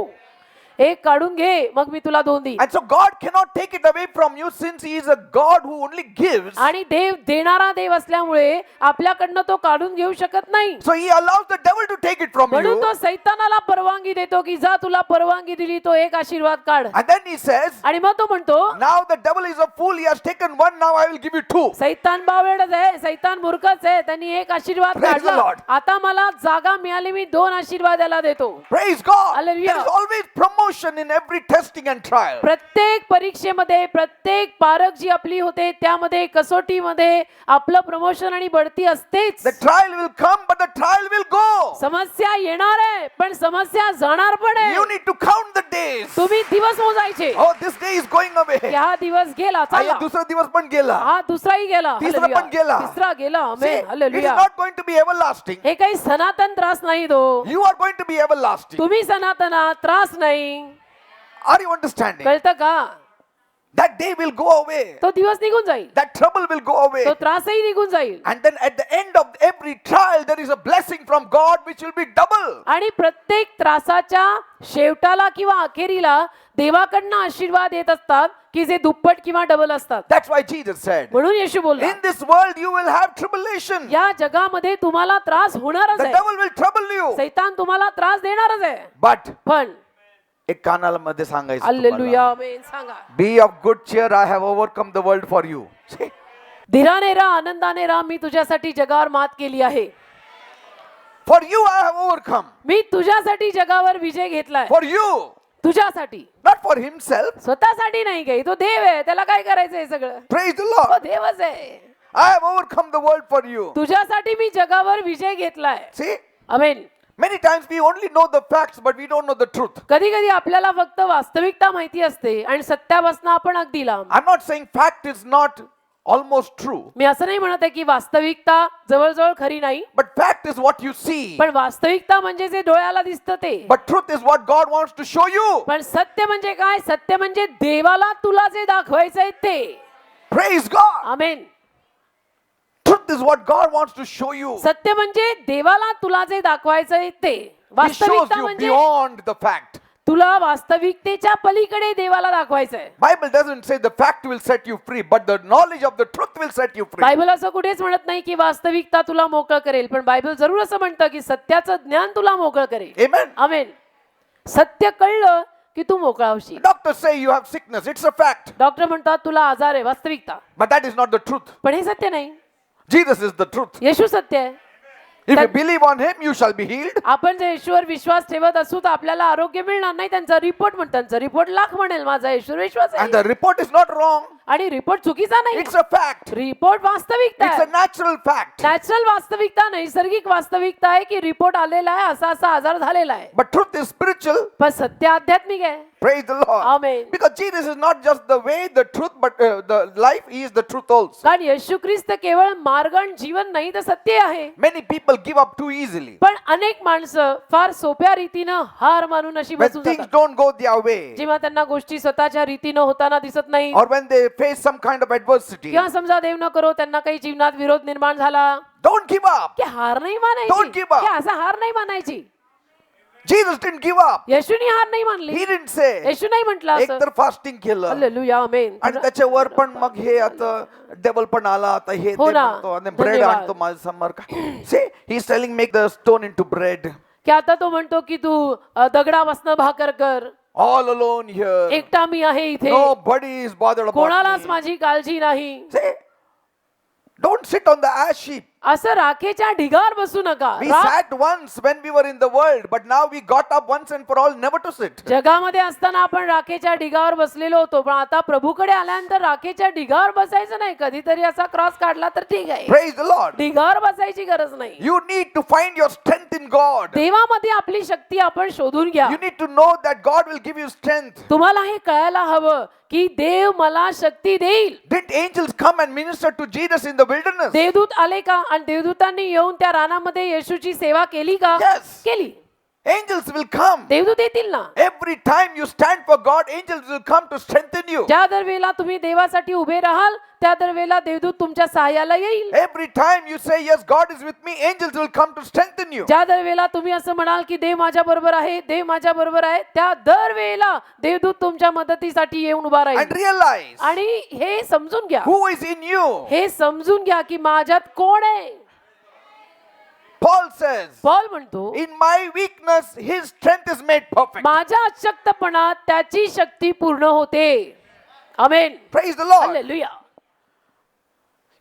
एक काढून घे, मग मी तुला दोन देईन. And so God cannot take it away from you since he is a God who only gives. आणि देव देणारा देव असल्यामुळे आपल्याकडनं तो काढून घेऊ शकत नाही. So he allows the devil to take it from म्हणून you. तो सैतानाला परवानगी देतो की जा, तुला परवानगी दिली, तो एक आशीर्वाद काढ. And then he says, आणि मग तो म्हणतो now the devil is a fool, he has taken one, now I will give you two. सैतान बावळटच आहे, सैतान मूर्खच आहे, त्यांनी एक आशीर्वाद Praise the काढला, Lord. आता मला जागा मिळाली, मी दोन आशीर्वाद याला देतो. Praise God. Hallelujah. There is always promotion in every testing and trial. प्रत्येक परीक्षेमध्ये, प्रत्येक पारख जी आपली होते त्यामध्ये, कसोटीमध्ये आपलं प्रमोशन आणि बढती असतेच. The trial will come, but the trial will go. समस्या येणार आहे पण समस्या जाणार पण आहे. You need to count the days. तुम्ही दिवस मोजायचे. Oh, this day is going away. की हा दिवस गेला, हा चला, दूसरा दिवस पण गेला. हा दुसराही गेला, तिसरा हालेलुया. पण गेला. तिसरा गेला, See, amen, it is hallelujah. not going to be everlasting. हे काही सनातन त्रास नाही तो. You are going to be everlasting. तुम्ही सनातना त्रास नाही. Are you understanding? कळतं का? That day will go away. तो दिवस निघून जाईल, That trouble will go away. तो त्रासही निघून जाईल. And then at the end of every trial, there is a blessing from God which will be double. आणि प्रत्येक त्रासाच्या शेवटाला किंवा अखेरीला देवाकडनं आशीर्वाद येत असतात की जे दुप्पट किंवा डबल असतात. That's why Jesus said, म्हणून येशू बोलला, in this world you will have tribulation. या जगामध्ये तुम्हाला त्रास होणारच The आहे. devil will trouble you. सैतान तुम्हाला त्रास देणारच आहे. But पण एक कानाला मध्ये सांगायचं हालेलुया, तुम्हाला. आमेन सांगा. Be of good cheer, I have overcome the world for you. See? धीराने राहा, आनंदाने राहा, मी तुझ्यासाठी जगावर मात केली आहे. For you I have overcome. मी तुझ्यासाठी जगावर विजय घेतलाय. For you. तुझ्यासाठी, not for himself. स्वतःसाठी नाही काही. तो देव आहे, त्याला काय करायचं हे सगळं? Praise the तो Lord. देवच आहे. I have overcome the world for you. तुझ्यासाठी मी जगावर विजय घेतलाय. See, amen. many times we only know the facts, but we don't know the truth. कधी कधी आपल्याला फक्त वास्तविकता माहिती असते आणि सत्यापासून आपण अगदी लांब. I'm not saying fact is not almost true, मी असं नाही म्हणत आहे की वास्तविकता जवळजवळ खरी नाही, but fact is what you see. पण वास्तविकता म्हणजे जे डोळ्याला दिसतं ते. But truth is what God wants to show you. पण सत्य म्हणजे काय? सत्य म्हणजे देवाला तुला जे दाखवायचंय ते. Praise God. Amen. Truth is what God wants to show you. सत्य म्हणजे देवाला तुला जे दाखवायचंय ते. He shows वास्तविकता you म्हणजे beyond the fact. तुला वास्तविकतेच्या पलीकडे देवाला दाखवायचंय. Bible doesn't say the fact will set you free, but the knowledge of the truth will set you free. Bible असं कुठेच म्हणत नाही की वास्तविकता तुला मोकळं करेल, पण बायबल जरूर असं म्हणतं की सत्याचं ज्ञान तुला मोकळं करेल. Amen. आमेन. सत्य कळलं की तू मोकळा होशील. Doctors say you have sickness. It's a fact. Doctor म्हणतात तुला आजार आहे, वास्तविकता. But that is not the truth. पण हे सत्य नाही. Jesus is the truth. येशू सत्य आहे. If you believe on him, you shall be healed. आपण जर येशूवर विश्वास ठेवत असू तर आपल्याला आरोग्य मिळणार नाही. त्यांचा रिपोर्ट लाख म्हणेल माझा येशूवर विश्वास And आहे. the report is not wrong. आणि रिपोर्ट चुकीचा नाही. It's a fact. रिपोर्ट वास्तविकता It's a आहे. natural fact. नॅचरल वास्तविकता, नैसर्गिक वास्तविकता आहे की रिपोर्ट आलेला आहे, असा असा आजार झालेला आहे. But truth is spiritual. पण सत्य आध्यात्मिक आहे. Praise the Lord. Amen. Because Jesus is not just the way, the truth, but the life. He is the truth also. कारण येशू ख्रिस्त केवळ मार्ग आणि जीवन नाही तर सत्य आहे. Many people give up too easily. पण अनेक माणसं फार सोप्या रीतीनं हार मानून अशी When बसून things जातात. don't go their way, जेव्हा त्यांना गोष्टी स्वतःच्या रीतीनं होताना दिसत नाही, or when they face some kind of adversity, किंवा समजा देव न करो त्यांना काही जीवनात विरोध निर्माण झाला don't give up. की हार नाही Don't मानायची, give up. की असा हार नाही मानायची. Jesus didn't give up. येशूनी हार नाही मानली. He didn't say. येशू नाही म्हटलं एक असं. तर फास्टिंग केलं हालेलुया, आमेन. आणि त्याच्यावर पण मग हे आता डेबल पण आला आता हे हो ते ना. म्हणतो आणि ब्रेड धन्यवाद. आणतो माझ्या समोर. Say he is telling make the stone into bread. की आता तो म्हणतो की तू दगडापासनं भाकर कर. All alone here. एकटा मी आहे इथे, Nobody is bothered about कोणालाच me. माझी काळजी नाही. Say, don't sit on the ash heap. असं राखेच्या ढिगावर बसू नका. We sat once when we were in the world, but now we got up once and for all never to sit. जगामध्ये असताना आपण राखेच्या ढिगावर बसलेलो होतो, पण आता प्रभूकडे आल्यानंतर राखेच्या ढिगावर बसायचं नाही. कधीतरी असा क्रॉस काढला तर ठीक आहे, Praise the Lord. ढिगावर बसायची गरज नाही. You need to find your strength in God. देवामध्ये आपली शक्ती आपण शोधून घ्या. You need to know that God will give you strength. तुम्हाला हे कळायला हवं की देव मला शक्ती देईल. Did angels come and minister to Jesus in the wilderness? देवदूत आले का आणि देवदूतांनी येऊन त्या रानामध्ये येशूची सेवा केली का? Yes. केली. Angels will come. देवदूत येतील ना. Every time you stand for God, angels will come to strengthen you. ज्या दरवेळेला तुम्ही देवासाठी उभे राहाल त्या दरवेळेला देवदूत तुमच्या सहाय्याला येईल. Every time you say, yes, God is with me, angels will come to strengthen you. ज्या दरवेळेला तुम्ही असं म्हणाल की देव माझ्या बरोबर आहे, देव माझ्या बरोबर आहे, त्या दरवेळेला देवदूत तुमच्या मदतीसाठी येऊन उभा And राहील. realize आणि हे समजून घ्या, who is in you. हे समजून घ्या की माझ्यात कोण आहे. Paul says, पौल म्हणतो in my weakness, his strength is made perfect. माझ्या अशक्तपणात त्याची शक्ती पूर्ण होते. आमेन. Praise the Lord. Hallelujah.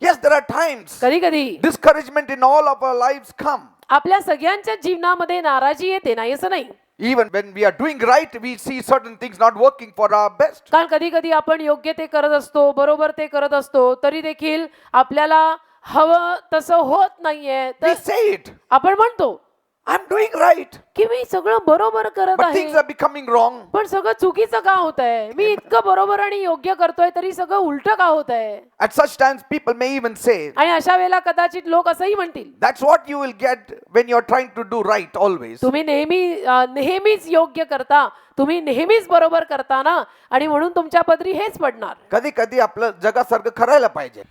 Yes, there are times कधी कधी discouragement in all of our lives come. आपल्या सगळ्यांच्या जीवनामध्ये नाराजी येते, नाही असं नाही. Even when we are doing right, we see certain things not working for our best. कारण कधी कधी आपण योग्य ते करत असतो, बरोबर ते करत असतो, तरी देखील आपल्याला हवं तसं होत नाहीये. We तर say it. आपण म्हणतो I'm doing right. की मी सगळं बरोबर करत But आहे, things are becoming wrong. पण सगळं चुकीचं का होत आहे? मी इतकं बरोबर आणि योग्य करतोय तरी सगळं उलट का होत आहे? At such times, people may even say, आणि अशा वेळेला कदाचित लोक असंही म्हणतील, that's what you will get when you're trying to do right always. तुम्ही नेहमीच योग्य करता, तुम्ही नेहमीच बरोबर करता ना, आणि म्हणून तुमच्या पदरी हेच पडणार. कधी कधी आपलं जगासारखं करायला पाहिजे.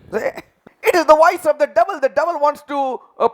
It is the voice of the devil. The devil wants to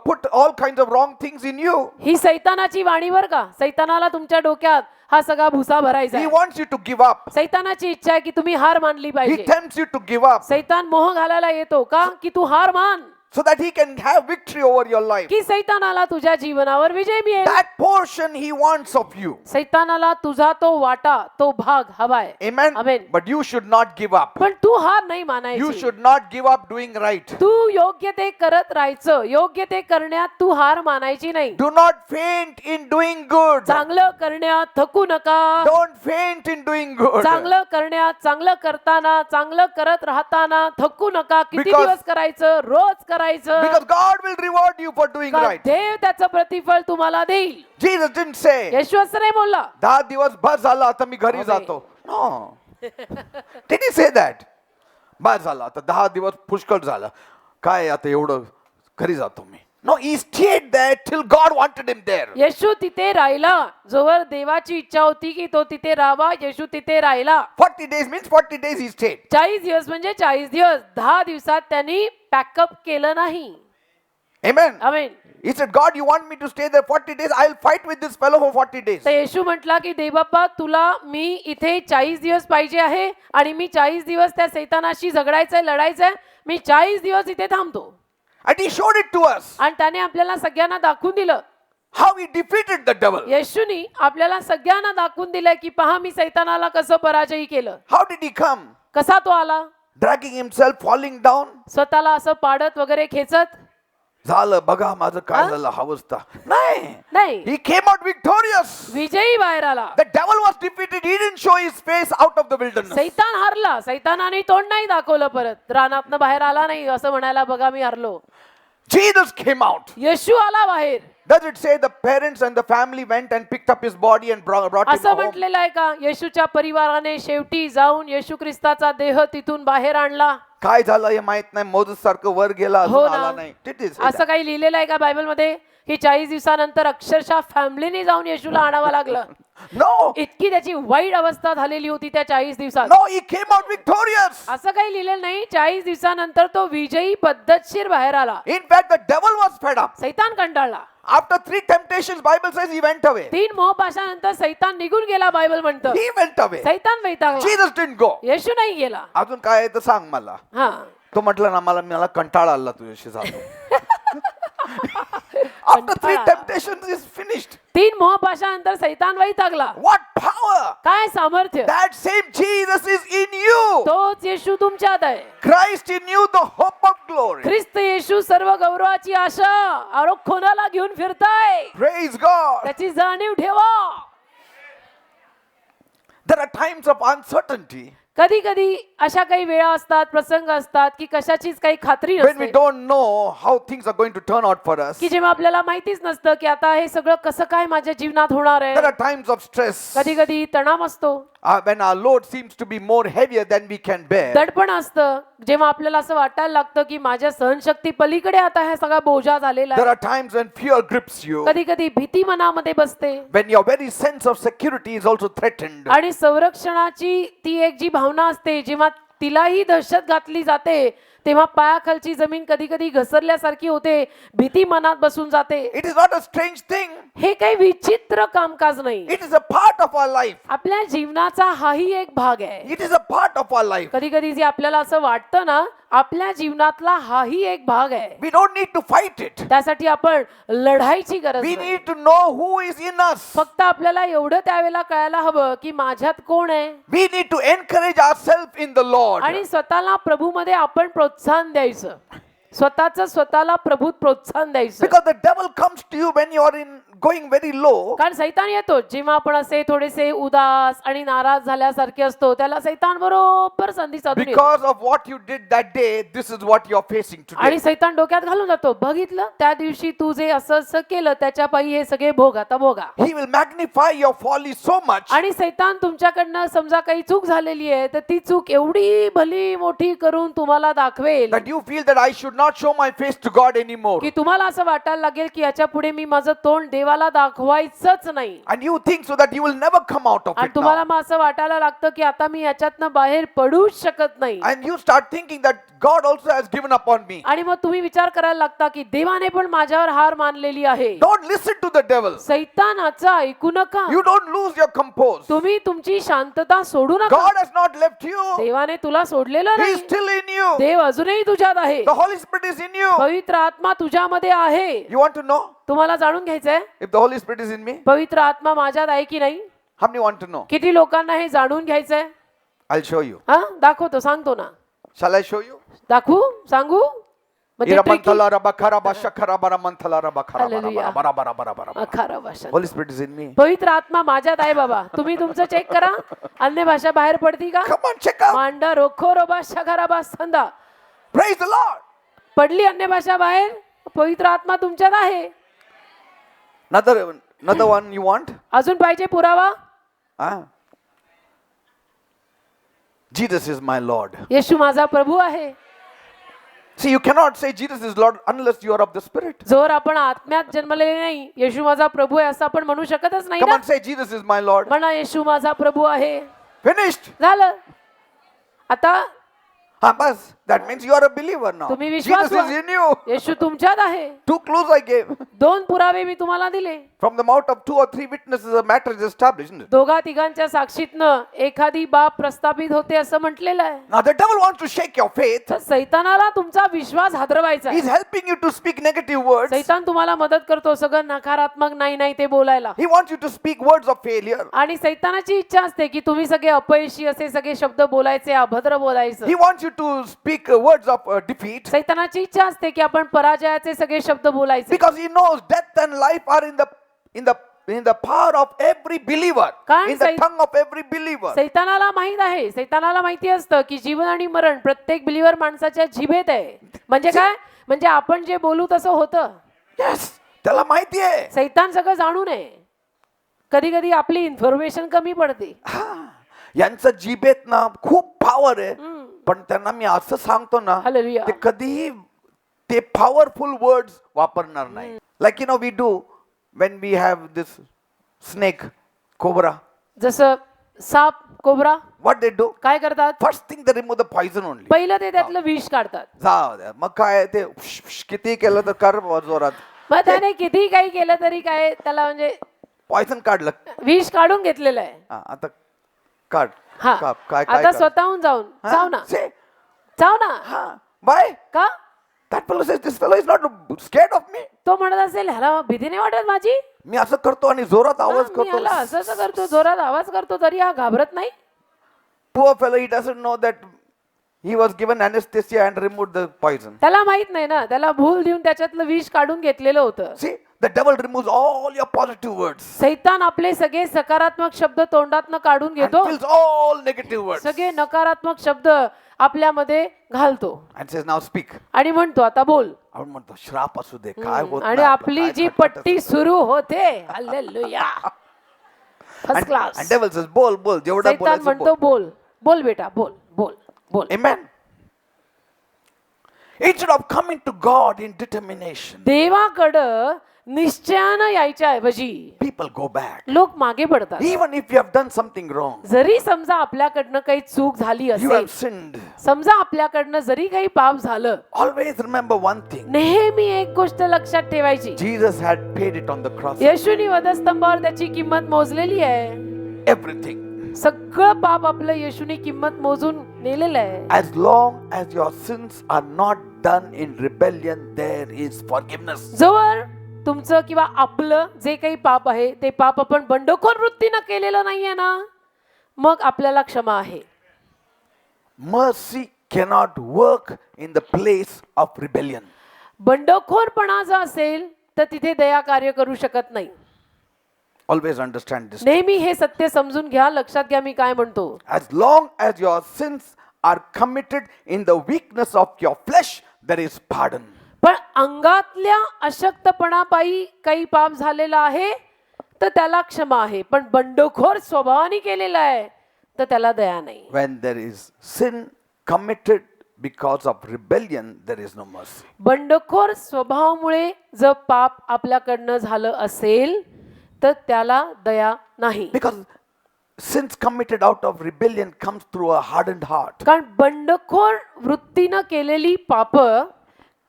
put all kinds of wrong things in you. ही सैतानाची वाणी बर का. सैतानाला तुमच्या डोक्यात हा सगळा भुसा भरायचा He आहे. wants you to give up. सैतानाची इच्छा आहे की तुम्ही हार मानली He पाहिजे. tempts you to give up. सैतान मोह घालायला येतो का की तू हार मान. so that he can have victory over your life. की सैतानाला तुझ्या जीवनावर विजय मिळेल. That portion he wants of you. सैतानाला तुझा तो वाटा, तो भाग हवाय. Amen. Amen. But you should not give up. पण तू हार नाही You मानायची. should not give up doing right. तू योग्य ते करत राहायचं. योग्य ते करण्यात तू हार मानायची नाही. Do not faint in doing good. चांगलं करण्यात थकू नका. Don't faint in doing good. चांगलं करण्यात, चांगलं करताना, चांगलं करत राहताना थकू नका. किती Because- दिवस करायचं? रोज करायचं. Because God will reward you for doing का right. देव त्याचं प्रतिफळ तुम्हाला देईल. Jesus didn't say, येशू असं नाही बोलला. 10 दिवस बस झाला आता मी घरी Amen. जातो. No. Did he say that? बस झाला आता 10 दिवस पुष्कळ झालं. काय आता एवढं घरी जातो मी. No, he stayed there till God wanted him there. येशू तिथे राहिला. जोवर देवाची इच्छा होती की तो तिथे राहावा, येशू तिथे राहिला. 40 days means 40 days he stayed. 40 दिवस म्हणजे 40 दिवस. 10 दिवसात त्यांनी पॅकअप केलं नाही. Amen. Amen. He said, God, you want me to stay there 40 days? I'll fight with this fellow for 40 days. तर येशू म्हटला की देवबाप्पा तुला मी इथे 40 दिवस पाहिजे आहे आणि मी 40 दिवस त्या सैतानाशी झगडायचंय, लढायचंय. मी 40 दिवस इथे थांबतो. And he showed it to us. आणि त्याने आपल्याला सगळ्यांना दाखवून दिलं. How he defeated the devil. येशूनी आपल्याला सगळ्यांना दाखवून दिलंय की पहा मी सैतानाला कसं पराजय केलं. How did he come? कसा तो आला? Dragging himself, falling down. स्वतःला असं पाडत वगैरे खेचत झालं बघा माझं काय झालं अवस्था. नाही. नाही, He came out victorious. विजयी बाहेर आला. The devil was defeated. He didn't show his face out of the wilderness. सैतान हारला. सैतानाने तोंड नाही दाखवलं परत. रानातनं बाहेर आला नाही असं म्हणायला बघा मी हारलो. Jesus came out. येशू आला बाहेर. Does it say the parents and the family went and picked up his body and brought him असं home? म्हटलेलं आहे का? येशूच्या परिवाराने शेवटी जाऊन येशू ख्रिस्ताचा देह तिथून बाहेर आणला. काय झालं हे माहित नाही. मोजेस सारखं वर गेला हो अजून ना. आला नाही. Did he say असं that? काही लिहिलेलं आहे का बायबल मध्ये की 40 दिवसानंतर अक्षरशः फॅमिलीने जाऊन येशूला आणावं लागलं. No. इतकी त्याची वाईट अवस्था झालेली होती त्या 40 दिवसात. No, he came out victorious. असं काही लिहिलेलं नाही. 40 दिवसानंतर तो विजयी पद्धतशीर बाहेर आला. In fact, the devil was fed up. सैतान कंटाळला. After 3 temptations, Bible says he went away. 3 मोहपाशानंतर सैतान निघून गेला बायबल म्हणतं. He went away. सैतान वैतागला. Jesus didn't go. येशू नाही गेला. अजून काय आहे तर सांग मला. हा. तो म्हटलं ना मला कंटाळा आला तुझ्याशी जातो. After 3 कंटाळा. temptations is finished. 3 मोहपाशानंतर सैतान वैतागला. What power! काय सामर्थ्य. That same Jesus is in you. तोच येशू तुमच्यात आहे. Christ in you, the hope of glory. ख्रिस्त येशू सर्व गौरवाची आशा आरोग्याला घेऊन फिरताय. Praise God. त्याची जाणीव ठेवा. There are times of uncertainty कधी कधी अशा काही वेळा असतात, प्रसंग असतात की कशाचीच काही खात्री when we नसते. don't know how things are going to turn out for us. की जेव्हा आपल्याला माहितीच नसतं की आता हे सगळं कसं काय माझ्या जीवनात होणार There आहे. are times of stress कधी कधी तणाव असतो, when our load seems to be more heavier than we can bear. दडपण असतं, जेव्हा आपल्याला असं वाटायला लागतं की माझ्या सहनशक्ती पलीकडे आता हा सगळा बोजा झालेला There आहे. are times when fear grips you, कधी कधी भीती मनामध्ये बसते when your very sense of security is also threatened. आणि संरक्षणाची ती एक जी भावना असते जेव्हा तिलाही दहशत घातली जाते तेव्हा पायाखालची जमीन कधी कधी घसरल्यासारखी होते, भीती मनात बसून जाते. It is not a strange thing. हे काही विचित्र कामकाज नाही. It is a part of our life. आपल्या जीवनाचा हाही एक भाग आहे. It is a part of our life. कधी कधी जे आपल्याला असं वाटतं ना, आपल्या जीवनातला हाही एक भाग आहे. We don't need to fight it. त्यासाठी आपण लढायची गरज We नाही. need to know who is in us. फक्त आपल्याला एवढं त्यावेळेला कळायला हवं की माझ्यात कोण आहे We need to encourage ourselves in the Lord. आणि स्वतःला प्रभूमध्ये आपण प्रोत्साहन द्यायचं. स्वतःला प्रभूत प्रोत्साहन द्यायचं. Because the devil comes to you when you are going very low. कारण सैतान येतो जेव्हा आपण असे थोडेसे उदास आणि नाराज झाल्यासारखे असतो, त्याला सैतान बरोबर संधी साधून येतो. Because of what you did that day, this is what you are facing today. आणि सैतान डोक्यात घालून जातो, बघितलं त्या दिवशी तू जे असं असं केलं त्याच्या पायी हे सगळे भोग आता भोगा. He will magnify your folly so much आणि सैतान तुमच्याकडनं समजा काही चूक झालेली आहे तर ती चूक एवढी भली मोठी करून तुम्हाला दाखवेल that you feel that I should not show my face to God anymore. की तुम्हाला असं वाटायला लागेल की याच्या पुढे मी माझं तोंड देवाला दाखवायचंच नाही. And you think so that you will never come out of आणि it तुम्हाला now. मग असं वाटायला लागतं की आता मी याच्यातनं बाहेर पडूच शकत नाही. And you start thinking that God also has given up on me. आणि मग तुम्ही विचार करायला लागता की देवाने पण माझ्यावर हार मानलेली आहे. Don't listen to the devil. सैतानाचं ऐकू नका. You don't lose your compose. तुम्ही तुमची शांतता सोडू नका. God has not left you. देवाने तुला सोडलेलं He नाही. is still in you. देव अजूनही तुझ्यात आहे. The Holy Spirit is in you. पवित्र आत्मा तुझ्यामध्ये आहे. You want to know तुम्हाला जाणून घ्यायचंय if the Holy Spirit is in me? पवित्र आत्मा माझ्यात आहे की नाही? How many want to know? किती लोकांना हे जाणून घ्यायचंय? I'll show you. हा दाखवतो, सांगतो ना. Shall I show you? दाखवू, सांगू? मग ते tricky. Iramanthala rabakara bashakara baramanthala rabakara Hallelujah. bara bara bara bara bara. अखारा भाषा. Holy Spirit is in me. पवित्र आत्मा माझ्यात आहे बाबा. तुम्ही तुमचं चेक करा. अन्य भाषा बाहेर पडती का? Come on, check out. मांडा रोखो रोबा शगाराबा संदा. Praise the Lord. पडली अन्य भाषा बाहेर, पवित्र आत्मा तुमच्यात आहे. Another one you want? अजून पाहिजे पुरावा? Ah. Jesus is my Lord. येशू माझा प्रभू आहे. See, you cannot say Jesus is Lord unless you are of the Spirit. जोर आपण आत्म्यात जन्मलेले नाही, येशू माझा प्रभू आहे असं आपण म्हणू शकतच नाही Come ना. on, say Jesus is my Lord. म्हणा येशू माझा प्रभू आहे. Finished. झालं. आता Bas, that means you are a believer now. तुम्ही Jesus विश्वासू is in you. येशू तुमच्यात आहे. 2 clues I gave. 2 पुरावे मी तुम्हाला दिले. From the mouth of 2 or 3 witnesses, a matter is established, isn't it? दोघा तिघांच्या साक्षीतनं एखादी बाब प्रस्थापित होते असं म्हटलेलं आहे. Now the devil wants to shake your faith. तर सैतानाला तुमचा विश्वास हादरवायचा आहे. He's helping you to speak negative words. सैतान तुम्हाला मदत करतो सगळं नकारात्मक नाही नाही ते बोलायला. He wants you to speak words of failure. आणि सैतानाची इच्छा असते की तुम्ही सगळे अपयशी असे सगळे शब्द बोलायचे, अभद्र बोलायचं. He wants you to speak words of defeat. सैतानाची इच्छा असते की आपण पराजयाचे सगळे शब्द बोलायचे. Because he knows death and life are in the power of every believer. कारण In the tongue of every believer. सैतानाला माहित आहे, सैतानाला माहिती असतं की जीवन आणि मरण प्रत्येक बिलीवर माणसाच्या जिभेत आहे. म्हणजे काय? म्हणजे आपण जे बोलू तसं होतं. Yes. त्याला माहिती आहे. सैतान सगळं जाणून आहे. कधी कधी आपली इन्फॉर्मेशन कमी पडते. यांचं जिभेत ना खूप पॉवर आहे. पण त्यांना मी असं सांगतो ना, Hallelujah. ते कधीही ते पॉवरफुल वर्ड्स वापरणार नाही. Like we do when we have this snake, cobra. जसं साप, कोबरा What they do? काय करतात? First thing they remove the poison only. पहिलं ते त्यातलं विष काढतात. जाऊ द्या. मग काय ते किती केलं तर कर बुवा जोरात. मग त्याने किती काही केलं तरी काय त्याला म्हणजे पॉइझन काढलं. विष काढून घेतलेलं आहे. आता काढ. हा काय काय आता काय स्वतःहून जाऊ ना. Say, जाऊ ना. why? का? That fellow says, this fellow is not scared of me. तो म्हणत असेल ह्याला भीती नाही वाटत माझी. मी असं करतो आणि जोरात आवाज मी करतो. ह्याला असं करतो, जोरात आवाज करतो तरी हा घाबरत नाही. Poor fellow, he doesn't know that he was given anesthesia and removed the poison. त्याला माहित नाही ना, त्याला भूल देऊन त्याच्यातलं विष काढून घेतलेलं होतं. See, the devil removes all your positive words सैतान आपले सगळे सकारात्मक शब्द तोंडातनं काढून and घेतो, fills all negative words सगळे नकारात्मक शब्द आपल्यामध्ये घालतो and says, now speak. आणि म्हणतो आता बोल. आपण म्हणतो श्राप असू दे, काय होत आणि नाही आपलं, आपली काय जी खटखट पट्टी सुरू होते, hallelujah, first And class. devil says, बोल बोल जेवढं सैतान बोलायचं म्हणतो बोल. बोल बोल बेटा, बोल बोल बोल. Amen. Instead of coming to God in determination, देवाकडं निश्चयानं यायच्या ऐवजी people go back. लोक मागे पडतात. Even if you have done something wrong, जरी समजा आपल्याकडनं काही चूक झाली you असेल, have sinned. समजा आपल्याकडनं जरी काही पाप झालं, Always remember one thing. नेहमी एक गोष्ट लक्षात ठेवायची, Jesus had paid it on the cross. येशूनी वधस्तंभावर त्याची किंमत मोजलेली आहे. Everything. सगळं पाप आपलं येशूनी किंमत मोजून नेलेलं आहे. As long as your sins are not done in rebellion, there is forgiveness. जोवर तुमचं किंवा आपलं जे काही पाप आहे ते पाप आपण बंडखोर वृत्तीनं केलेलं नाहीये ना, मग आपल्याला क्षमा आहे. Mercy cannot work in the place of rebellion. बंडखोरपणा जर असेल तर तिथे दया कार्य करू शकत नाही. Always understand this. नेहमी हे सत्य समजून घ्या, लक्षात घ्या मी काय म्हणतो. As long as your sins are committed in the weakness of your flesh, there is pardon. पण अंगातल्या अशक्तपणापायी काही पाप झालेला आहे तर त्याला क्षमा आहे, पण बंडखोर स्वभावाने केलेला आहे तर त्याला दया नाही. When there is sin committed because of rebellion, there is no mercy. बंडखोर स्वभावामुळे जर पाप आपल्याकडनं झालं असेल तर त्याला दया नाही. Because sins committed out of rebellion comes through a hardened heart. कारण बंडखोर वृत्तीनं केलेली पाप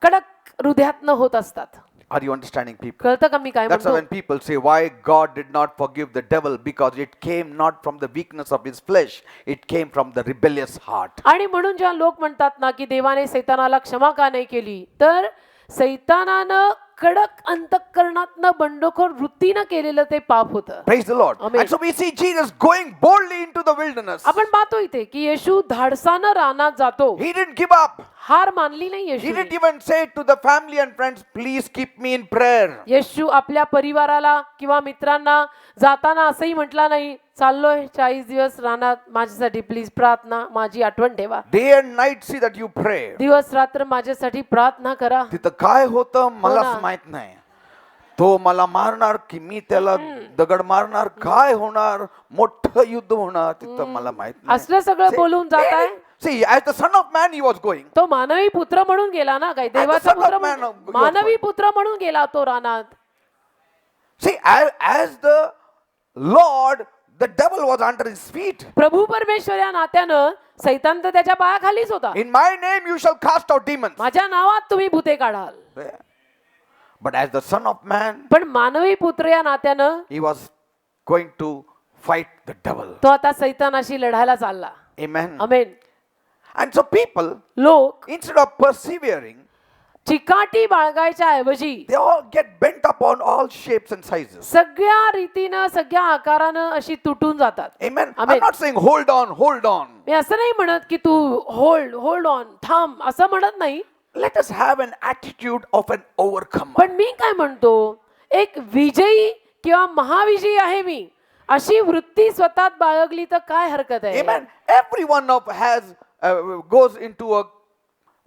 कडक हृदयातनं होत असतात. Are you understanding, people? कळतं का मी काय That's why म्हणतो when people say why God did not forgive the devil, because it came not from the weakness of his flesh, it came from the rebellious heart. आणि म्हणून जेव्हा लोक म्हणतात ना की देवाने सैतानाला क्षमा का नाही केली, तर सैतानानं कडक अंतःकरणातनं बंडखोर वृत्तीनं केलेलं ते पाप होतं. Praise the Lord. Amen. And so we see Jesus going boldly into the wilderness. आपण पाहतो इथे की येशू धाडसानं रानात जातो. He didn't give up. हार मानली नाही He Yeshu. didn't even say to the family and friends, please keep me in prayer. येशू आपल्या परिवाराला किंवा मित्रांना जाताना असंही म्हटला नाही, चाललोय 40 दिवस रानात, माझ्यासाठी प्लीज प्रार्थना, माझी आठवण ठेवा, Day and night see that you pray. दिवस रात्र माझ्यासाठी प्रार्थना करा. तिथं काय होतं ना. मलाच माहित नाही. तो मला मारणार की मी त्याला दगड मारणार, काय होणार, मोठं युद्ध होणार, तिथं मला माहित नाही. असलं सगळं बोलून जात आहे. See, as the son of man he was going. तो मानवी पुत्र म्हणून गेला ना, काय देवाचा son of पुत्र man म्हणून- of- मानवी पुत्र म्हणून गेला तो रानात. See, as the Lord, the devil was under his feet. प्रभू परमेश्वर या नात्यानं सैतान तर त्याच्या पायाखालीच होता. In my name you shall cast out demons. माझ्या नावात तुम्ही भूते काढाल. But as the son of man, पण मानवी पुत्र या नात्यानं he was going to fight the devil. तो आता सैतानाशी लढायला चालला. Amen. Amen. And so people, लोक instead of persevering, चिकाटी बाळगायच्या ऐवजी they all get bent upon all shapes and sizes. सगळ्या रीतीनं सगळ्या आकारानं अशी तुटून जातात. Amen. Amen. I'm not saying hold on, hold on. मी असं नाही म्हणत की तू होल्ड ऑन थांब असं म्हणत नाही. Let us have an attitude of an overcomer. पण मी काय म्हणतो, एक विजयी किंवा महाविजयी आहे मी अशी वृत्ती स्वतःत बाळगली तर काय हरकत आहे. Amen. Everyone of goes into a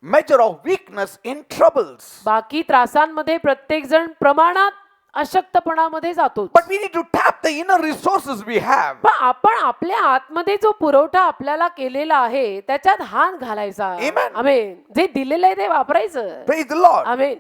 measure of weakness in troubles. बाकी त्रासांमध्ये प्रत्येक जण प्रमाणात अशक्तपणामध्ये जातो. But we need to tap the inner resources we have. पण आपण आपल्या आतमध्ये जो पुरवठा आपल्याला केलेला आहे त्याच्यात हात घालायचा. Amen. आमेन. जे दिलेलं आहे ते वापरायचं. Praise the Lord. Amen.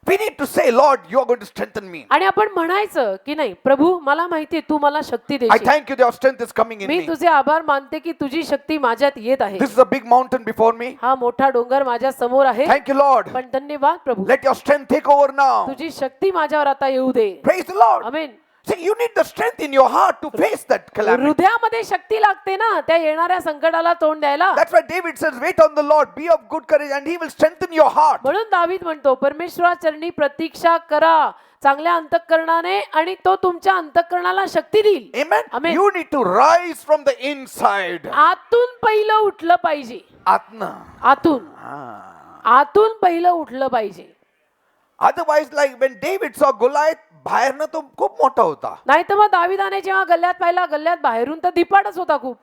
We need to say, Lord, you are going to strengthen me. आणि आपण म्हणायचं की नाही प्रभू मला माहिती तू मला शक्ती I देशील. thank you that your strength is coming in me me. तुझे आभार मानते की तुझी शक्ती माझ्यात येत आहे. This is a big mountain before me. हा मोठा डोंगर माझ्या समोर आहे. Thank you, Lord. पण धन्यवाद प्रभू, Let your strength take over now. तुझी शक्ती माझ्यावर आता येऊ दे. Praise the Lord. Amen. See, you need the strength in your heart to face that calamity. हृदयामध्ये शक्ती लागते ना त्या येणाऱ्या संकटाला तोंड द्यायला. That's why David says, wait on the Lord, be of good courage, and he will strengthen your heart. म्हणून दावीद म्हणतो परमेश्वराचरणी प्रतीक्षा करा चांगल्या अंतःकरणाने आणि तो तुमच्या अंतःकरणाला शक्ती देईल. Amen. Amen. You need to rise from the inside. आतून पहिलं उठलं पाहिजे. Atna. आतून पहिलं उठलं पाहिजे. Otherwise, like when David saw Goliath, बाहेरनं तो खूप मोठा होता. नाही तर मग दाविदाने जेव्हा गल्ल्यात पाहिला, गल्ल्यात बाहेरून तर दिपाटच होता खूप.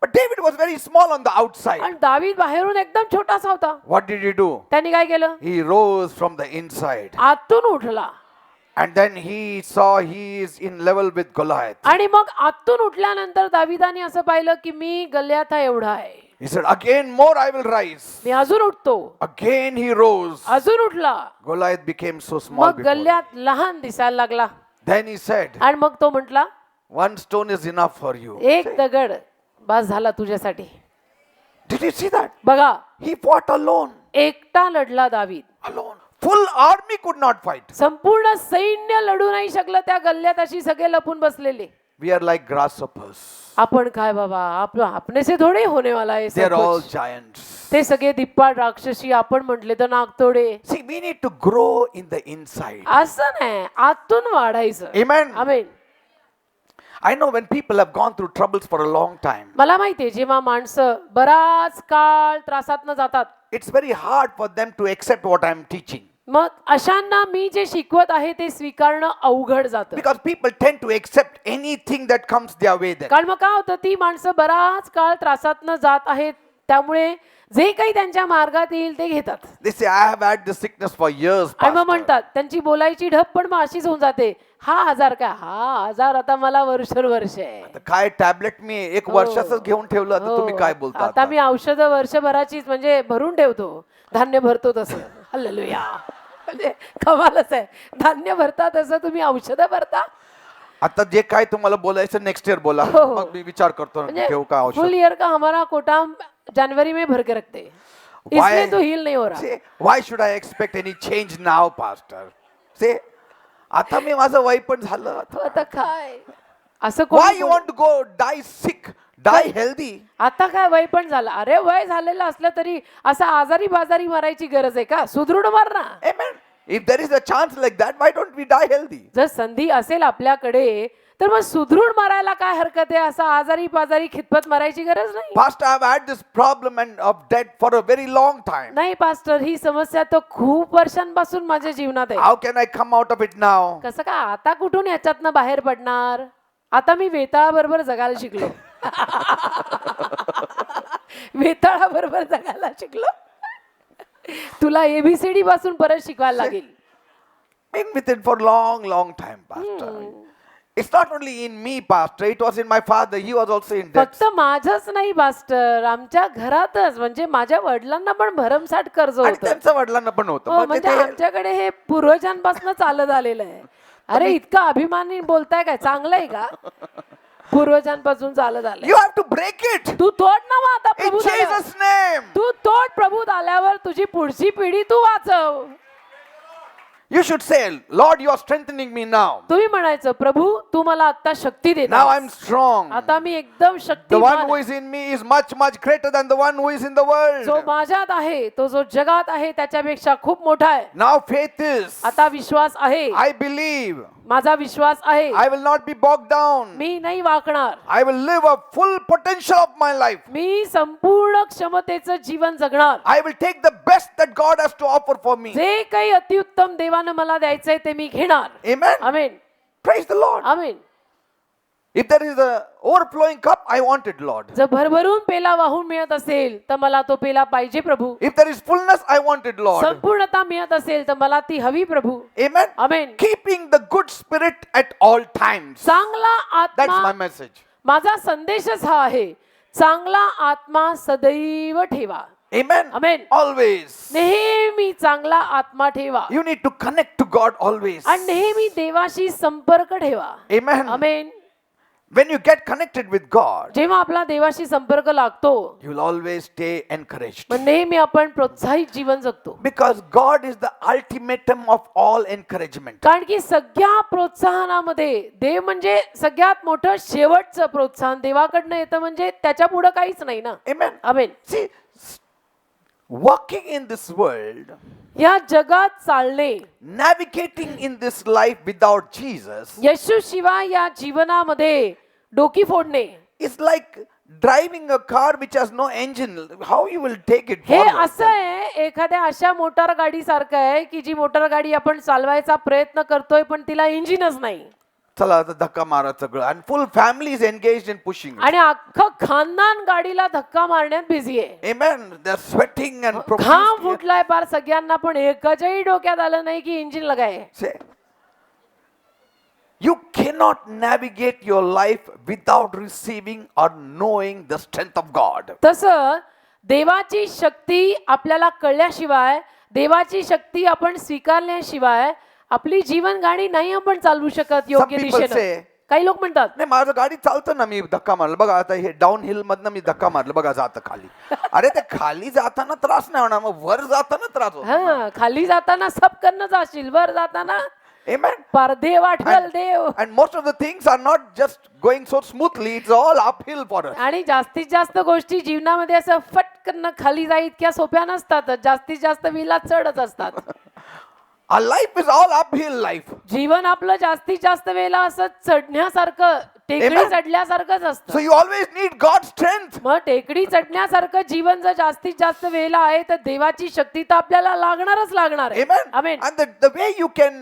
But David was very small on the outside. आणि दावीद बाहेरून एकदम छोटासा होता. What did he do? त्यांनी काय केलं? He rose from the inside. आतून उठला And then he saw he is in level with Goliath. आणि मग आतून उठल्यानंतर दाविदाने असं पाहिलं की मी गल्ल्यात हा एवढा आहे. He said, again more I will rise. मी अजून उठतो. Again he rose. अजून उठला. Goliath became so small मग before him. गल्ल्यात लहान दिसायला लागला. Then he said, आणि मग तो म्हटला one stone is enough for you. एक दगड बस झाला तुझ्यासाठी. Did you see that? बघा He fought alone. एकटा लढला दावीद. Alone. Full army could not fight. संपूर्ण सैन्य लढू नाही शकलं त्या गल्ल्यात अशी सगळे लपून बसलेले. We are like grasshoppers. आपण काय बाबा अपने से थोडे होने वाला है They सब are all कुछ. giants. ते सगळे दिप्पाड राक्षसी आपण म्हटले तर नागतोडे. See, we need to grow in the inside. असं नाही आतून वाढायचं. Amen. Amen. I know when people have gone through troubles for a long time, मला माहितीये जेव्हा माणसं बराच काळ त्रासातनं जातात it's very hard for them to accept what I'm teaching. मग अशांना मी जे शिकवत आहे ते स्वीकारणं अवघड जातं. Because people tend to accept anything that comes their way then. कारण मग काय होतं ती माणसं बराच काळ त्रासातनं जात आहेत त्यामुळे जे काही त्यांच्या मार्गात येईल ते घेतात. They say, I have had this sickness for years, आणि मग pastor. म्हणतात त्यांची बोलायची ढब पण मग अशीच होऊन जाते. हा आजार काय हा आजार आता मला वर्ष आहे. तर काय टॅबलेट मी एक वर्षाचं घेऊन ठेवलं, आता तुम्ही काय बोलता आता मी औषधं वर्षभराचीच म्हणजे भरून ठेवतो. धान्य भरतो तसं. हालेलुया. म्हणजे कमालच आहे. धान्य भरता तसं तुम्ही औषधं भरता. आता जे काय तुम्हाला बोलायचं नेक्स्ट इयर बोला, हो. मग मी विचार करतो म्हणजे ठेवू का औषध. फुल ईयर का हमारा कोटा जनवरी में भर के रखते. इसलिए तू हील नहीं हो रहा. Say, why should I expect any change now, Pastor? Say, आता मी माझं वय पण झालं आता. आता काय असं Why कोणी you want to go die sick, die healthy? आता काय वय पण झालं. अरे वय झालेलं असलं तरी असं आजारी बाजारी मरायची गरज आहे का? सुदृढ मर ना. Amen. If there is a chance like that, why don't we die healthy? जर संधी असेल आपल्याकडे तर मग सुदृढ मरायला काय हरकत आहे? असं आजारी पाजारी खितपत मरायची गरज नाही. Pastor, I've had this problem and of death for a very long time. नाही पास्टर, ही समस्या तर खूप वर्षांपासून माझ्या जीवनात आहे. How can I come out of it now? कसं काय आता कुठून याच्यातनं बाहेर पडणार? आता मी वेताळाबरोबर जगायला शिकलो. वेताळाबरोबर जगायला शिकलो. तुला ABCD पासून परत शिकवायला लागेल. Been with it for long time, Pastor. It's not only in me, Pastor. It was in my father. He was also in debt. फक्त माझंच नाही पास्टर, आमच्या घरातच म्हणजे माझ्या वडिलांना पण भरमसाठ कर्ज आणि होतं. त्यांच्या वडिलांना पण होतं. हो, मग म्हणजे ते- आमच्याकडे हे पूर्वजांपासून चालत आलेलं आहे. अरे इतका अभिमानी बोलताय काय? चांगलं आहे का? पूर्वजांपासून चालत आलंय. You have to break it. तू तोड ना मग आता In प्रभू आल्यावर. Jesus' name. तू तोड प्रभू आल्यावर तुझी पुढची पिढी तू वाचव. You should say, Lord, you are strengthening me now. तुम्ही म्हणायचं प्रभू तू मला आता शक्ती दे. Now I'm strong. आता मी एकदम The one शक्तिमान who आहे. is in me is much greater than the one who is in the जो world. माझ्यात आहे तो जो जगात आहे त्याच्यापेक्षा खूप मोठा आहे. Now faith is, आता विश्वास आहे. I believe. माझा विश्वास आहे. I will not be bogged down. मी नाही वाकणार. I will live a full potential of my life. मी संपूर्ण क्षमतेचं जीवन जगणार. I will take the best that God has to offer for me. जे काही अतिउत्तम देवानं मला द्यायचंय ते मी घेणार. Amen. Amen. Praise the Lord. Amen. If there is a overflowing cup, I want it, Lord. जर भरभरून पेला वाहून मिळत असेल तर मला तो पेला पाहिजे प्रभू. If there is fullness, I want it, Lord. संपूर्णता मिळत असेल तर मला ती हवी प्रभू. Amen. Amen. Keeping the good spirit at all times. चांगला That's my आत्मा, message. माझा संदेशच हा आहे. चांगला आत्मा सदैव ठेवा. Amen. Amen. Always. नेहमी चांगला आत्मा ठेवा You need to connect to God always. आणि नेहमी देवाशी संपर्क ठेवा. Amen. Amen. When you get connected with God, जेव्हा आपला देवाशी संपर्क लागतो you will always stay encouraged. मग नेहमी आपण प्रोत्साहित जीवन जगतो. Because God is the ultimatum of all encouragement. कारण की सगळ्या प्रोत्साहनामध्ये देव म्हणजे सगळ्यात मोठं शेवटचं प्रोत्साहन देवाकडनं येतं म्हणजे त्याच्या पुढे काहीच नाही ना. Amen. Amen. See, walking in this world, या जगात चालणे, navigating in this life without Jesus येशू शिवाय या जीवनामध्ये डोकी फोडणे is like driving a car which has no engine. How you will take it हे forward? असं आहे एखाद्या अशा मोटार गाडी सारखं आहे की जी मोटार गाडी आपण चालवायचा प्रयत्न करतोय पण तिला इंजिनच नाही. चला आता धक्का मारा सगळं. And full family is engaged in pushing it. आणि अख्खं खानदान गाडीला धक्का मारण्यात बिझी आहे. Amen. They're sweating and घाम profusely. फुटलाय पार सगळ्यांना पण एकजही डोक्यात आलं नाही की इंजिन लगाय. Say, you cannot navigate your life without receiving or knowing the strength of God. तसं देवाची शक्ती आपल्याला कळल्याशिवाय, देवाची शक्ती आपण स्वीकारल्याशिवाय आपली जीवन गाडी नाही आपण चालवू शकत योग्य Some people दिशेनं. say, काही लोक म्हणतात नाही माझं गाडी चालतं ना, मी धक्का मारलं बघा. आता हे डाऊन हिल मधनं मी धक्का मारलं बघा, जातं खाली. अरे ते खाली जाताना त्रास नाही होणार, मग वर जाताना त्रास होतो. हा खाली जाताना सबकडनं जाशील, वर जाताना Amen. परदेव Athawale Dev. And most of the things are not just going so smoothly, it's all uphill for us. आणि जास्तीत जास्त गोष्टी जीवनामध्ये असं फटकन खाली जाई इतक्या सोप्या नसतात. जास्तीत जास्त विला चढच असतात. Our life is all uphill life. जीवन आपलं जास्तीत जास्त वेळेला असं चढण्यासारखं, टेकडी Amen. चढल्यासारखंच So असतं. you always need God's strength. मग टेकडी चढण्यासारखं जीवन जर जास्तीत जास्त वेळेला आहे तर देवाची शक्ती तर आपल्याला लागणारच लागणार आहे. Amen. Amen. And the way you can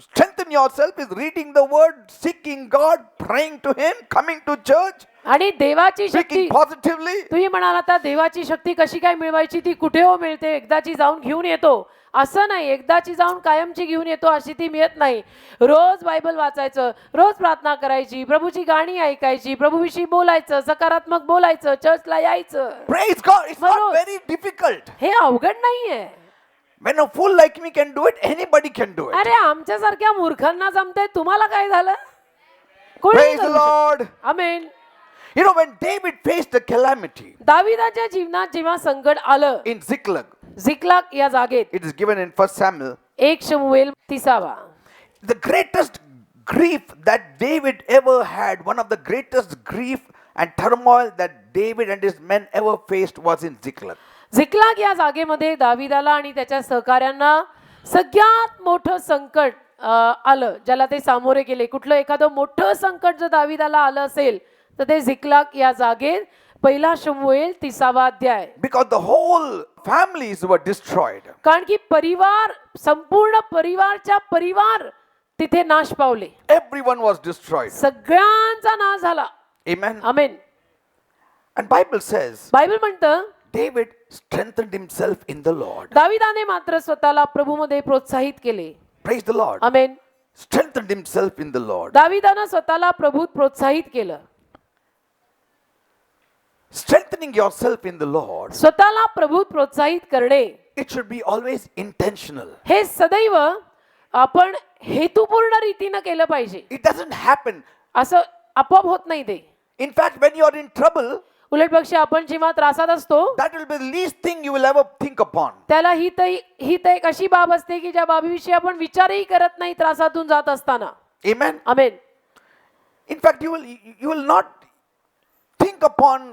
strengthen yourself is reading the word, seeking God, praying to Him, coming to church, आणि देवाची शक्ती speaking positively. तुम्ही म्हणाल आता देवाची शक्ती कशी काय मिळवायची, ती कुठे हो मिळते, एकदाची जाऊन घेऊन येतो असं नाही. एकदाची जाऊन कायमची घेऊन येतो अशी ती मिळत नाही. रोज बायबल वाचायचं, रोज प्रार्थना करायची, प्रभूची गाणी ऐकायची, प्रभूविषयी बोलायचं, सकारात्मक बोलायचं, चर्चला यायचं. Praise God. It's not Maroz. very difficult. हे अवघड नाहीये. When a fool like me can do it, anybody can do it. अरे आमच्यासारख्या मूर्खांना जमतंय, तुम्हाला काय झालं? कोणी Praise the Lord. Amen. You know, when David faced the calamity दाविदाच्या जीवनात जेव्हा संकट आलं in Ziklag, झिकलाग या जागेत, it is given in 1 Samuel, 1 शमूएल 30. the greatest grief that David ever had, one of the greatest grief and turmoil that David and his men ever faced was in Ziklag. झिकलाग या जागेमध्ये दाविदाला आणि त्याच्या सहकाऱ्यांना सगळ्यात मोठं संकट आलं, ज्याला ते सामोरे गेले. कुठलं एखादं मोठं संकट जर दाविदाला आलं असेल तर ते झिकलाग या जागेत 1 शमूएल 30 अध्याय. Because the whole families were destroyed. कारण की परिवार, संपूर्ण परिवार तिथे नाश पावले. Everyone was destroyed. सगळ्यांचा नाश झाला. Amen. Amen. And Bible says, Bible म्हणतं David strengthened himself in the Lord. दाविदाने मात्र स्वतःला प्रभूमध्ये प्रोत्साहित केले. Praise the Lord. Amen. Strengthened himself in the Lord. दाविदानं स्वतःला प्रभूत प्रोत्साहित केलं. Strengthening yourself in the Lord, स्वतःला प्रभूत प्रोत्साहित करणे it should be always intentional. हे सदैव आपण हेतुपूर्ण रीतीनं केलं पाहिजे. It doesn't happen. असं आपोआप होत नाही ते. In fact, when you are in trouble, उलट पक्षी आपण जेव्हा त्रासात असतो that will be the least thing you will ever think upon. त्याला ही तर एक अशी बाब असते की ज्या बाबीविषयी आपण विचारही करत नाही त्रासातून जात असताना. Amen. Amen. In fact, you will not think upon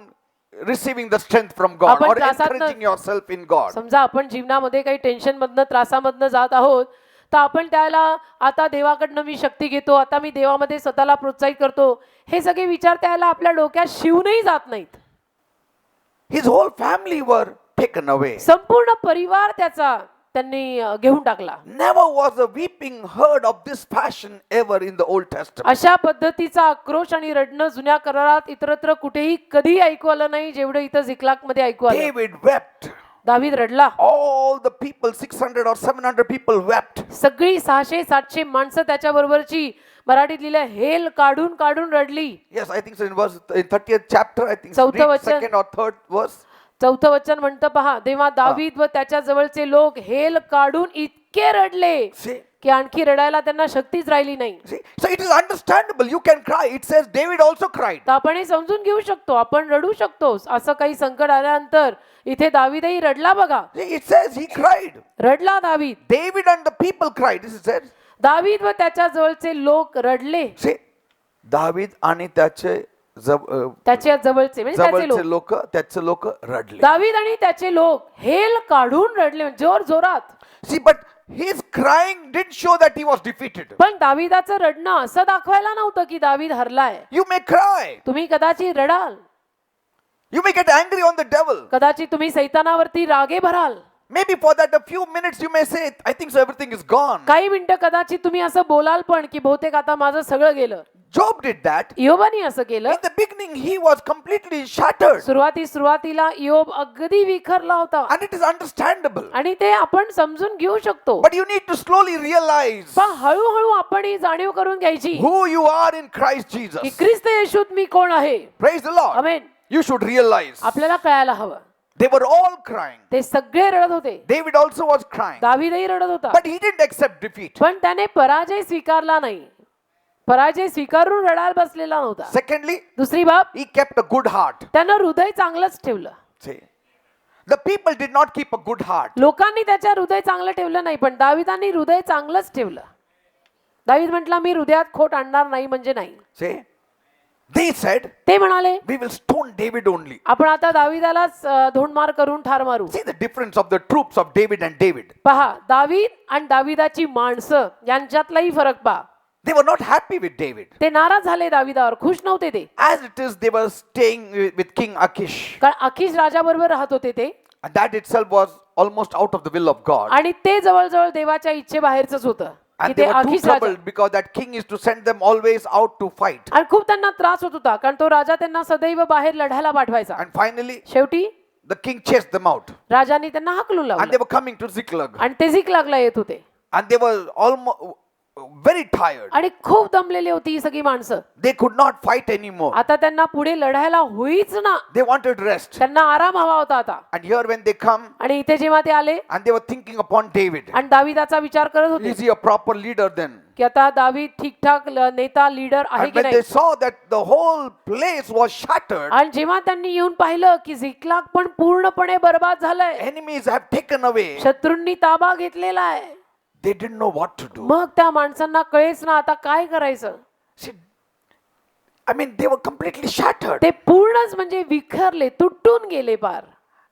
receiving the strength from God आपण or त्रासातनं- encouraging yourself in God. समजा आपण जीवनामध्ये काही टेन्शन मधनं त्रासामधनं जात आहोत तर आपण त्याला आता देवाकडनं मी शक्ती घेतो, आता मी देवामध्ये स्वतःला प्रोत्साहित करतो, हे सगळे विचार त्याला आपल्या डोक्यात शिवूनही जात नाहीत. His whole family were taken away. संपूर्ण परिवार त्याचा त्यांनी घेऊन टाकला. Never was a weeping heard of this fashion ever in the Old Testament. अशा पद्धतीचा आक्रोश आणि रडणं जुन्या करारात इतरत्र कुठेही कधी ऐकू आलं नाही जेवढं इथं झिकलाग मध्ये ऐकू आलं. David wept. दावीद रडला. All the people, 600 or 700 people wept. सगळी 600-700 माणसं त्याच्या बरोबरची, मराठीत लिहिलं हेल काढून काढून रडली. Yes, I think so. In 30th chapter, I think so. चौथं Read वचन. second or third verse. चौथं वचन म्हणतं पहा, तेव्हा दावीद व त्याच्या जवळचे लोक हेल काढून इतके रडले See, की आणखी रडायला त्यांना शक्तीच राहिली नाही. see. So it is understandable. You can cry. It says David also cried. तर आपण हे समजून घेऊ शकतो, आपण रडू शकतो. असं काही संकट आल्यानंतर इथे दावीदही रडला बघा. See, it says he cried. रडला दावीद. David and the people cried. This is said. दावीद व त्याच्या जवळचे लोक रडले. See, David आणि त्याचे त्याच्या जवळचे म्हणजे त्याचे लोक, त्याचे लोक रडले. दावीद आणि त्याचे लोक हेल काढून रडले, जोर जोरात. See, but his crying didn't show that he was defeated. पण दावीदाचं रडणं असं दाखवायला नव्हतं की दावीद हरलाय. You may cry. तुम्ही कदाचित रडाल, You may get angry on the devil. कदाचित तुम्ही सैतानावरती रागे भराल. Maybe for that a few minutes you may say, I think so everything is gone. काही मिनिटं कदाचित तुम्ही असं बोलाल पण की बहुतेक आता माझं सगळं गेलं. Job did that. इयोबाने असं केलं. In the beginning he was completely shattered. सुरुवातीला इयोब अगदी विखरला होता And it is understandable. आणि ते आपण समजून घेऊ शकतो. But you need to slowly realize पण हळूहळू आपण ही जाणीव करून घ्यायची who you are in Christ की Jesus. ख्रिस्त येशूत मी कोण आहे. Praise the Lord. Amen. You should realize. आपल्याला कळायला हवं. They were all crying. ते सगळे रडत होते. David also was crying. दावीदही रडत होता. But he didn't accept defeat. पण त्याने पराजय स्वीकारला नाही. पराजय स्वीकारून रडायला बसलेला नव्हता. Secondly, दुसरी बाब, he kept a good heart. त्यानं हृदय चांगलंच ठेवलं. See, the people did not keep a good heart. लोकांनी त्याच्या हृदय चांगलं ठेवलं नाही, पण दाविदांनी हृदय चांगलंच ठेवलं. दावीद म्हटला मी हृदयात खोट आणणार नाही म्हणजे नाही. See, they said, ते म्हणाले we will stone David only. आपण आता दाविदालाच धोंडमार करून ठार मारू. See the difference of the troops of David and David. पहा, दावीद आणि दाविदाची माणसं यांच्यातलाही फरक पहा. They were not happy with David. ते नाराज झाले दाविदावर, खुश नव्हते ते. As it is, they were staying with King Achish. कारण अखिश राजाबरोबर राहत होते ते. And that itself was almost out of the will of God. आणि ते जवळजवळ देवाच्या इच्छेबाहेरच होतं. की And ते they were too अखिश Raja troubled because that king is to send them always out to fight. आणि खूप त्यांना त्रास होत होता कारण तो राजा त्यांना सदैव बाहेर लढायला पाठवायचा. And finally, शेवटी the king chased them out. राजांनी त्यांना हाकलून And they लावलं were coming to Ziklag. आणि ते झिकलागला येत होते And they were almost very tired. आणि खूप दमलेली होती ही सगळी माणसं. They could not fight anymore. आता त्यांना पुढे लढायला होईच ना, They wanted rest. त्यांना आराम हवा होता आता. And here when they come आणि इथे जेव्हा ते आले and they were thinking upon David. आणि दाविदाचा विचार करत होते Is he a proper leader then? की आता दावीद ठीकठाक नेता लीडर आहे And की when they नाही. saw that the whole place was shattered, आणि जेव्हा त्यांनी येऊन पाहिलं की झिकलाग पण पूर्णपणे बर्बाद झालंय, enemies have taken away, शत्रूंनी ताबा घेतलेला आहे, they didn't know what to do. मग त्या माणसांना कळेच ना आता काय करायचं. See, I mean, they were completely shattered. ते पूर्णच म्हणजे विखरले, तुटून गेले पार.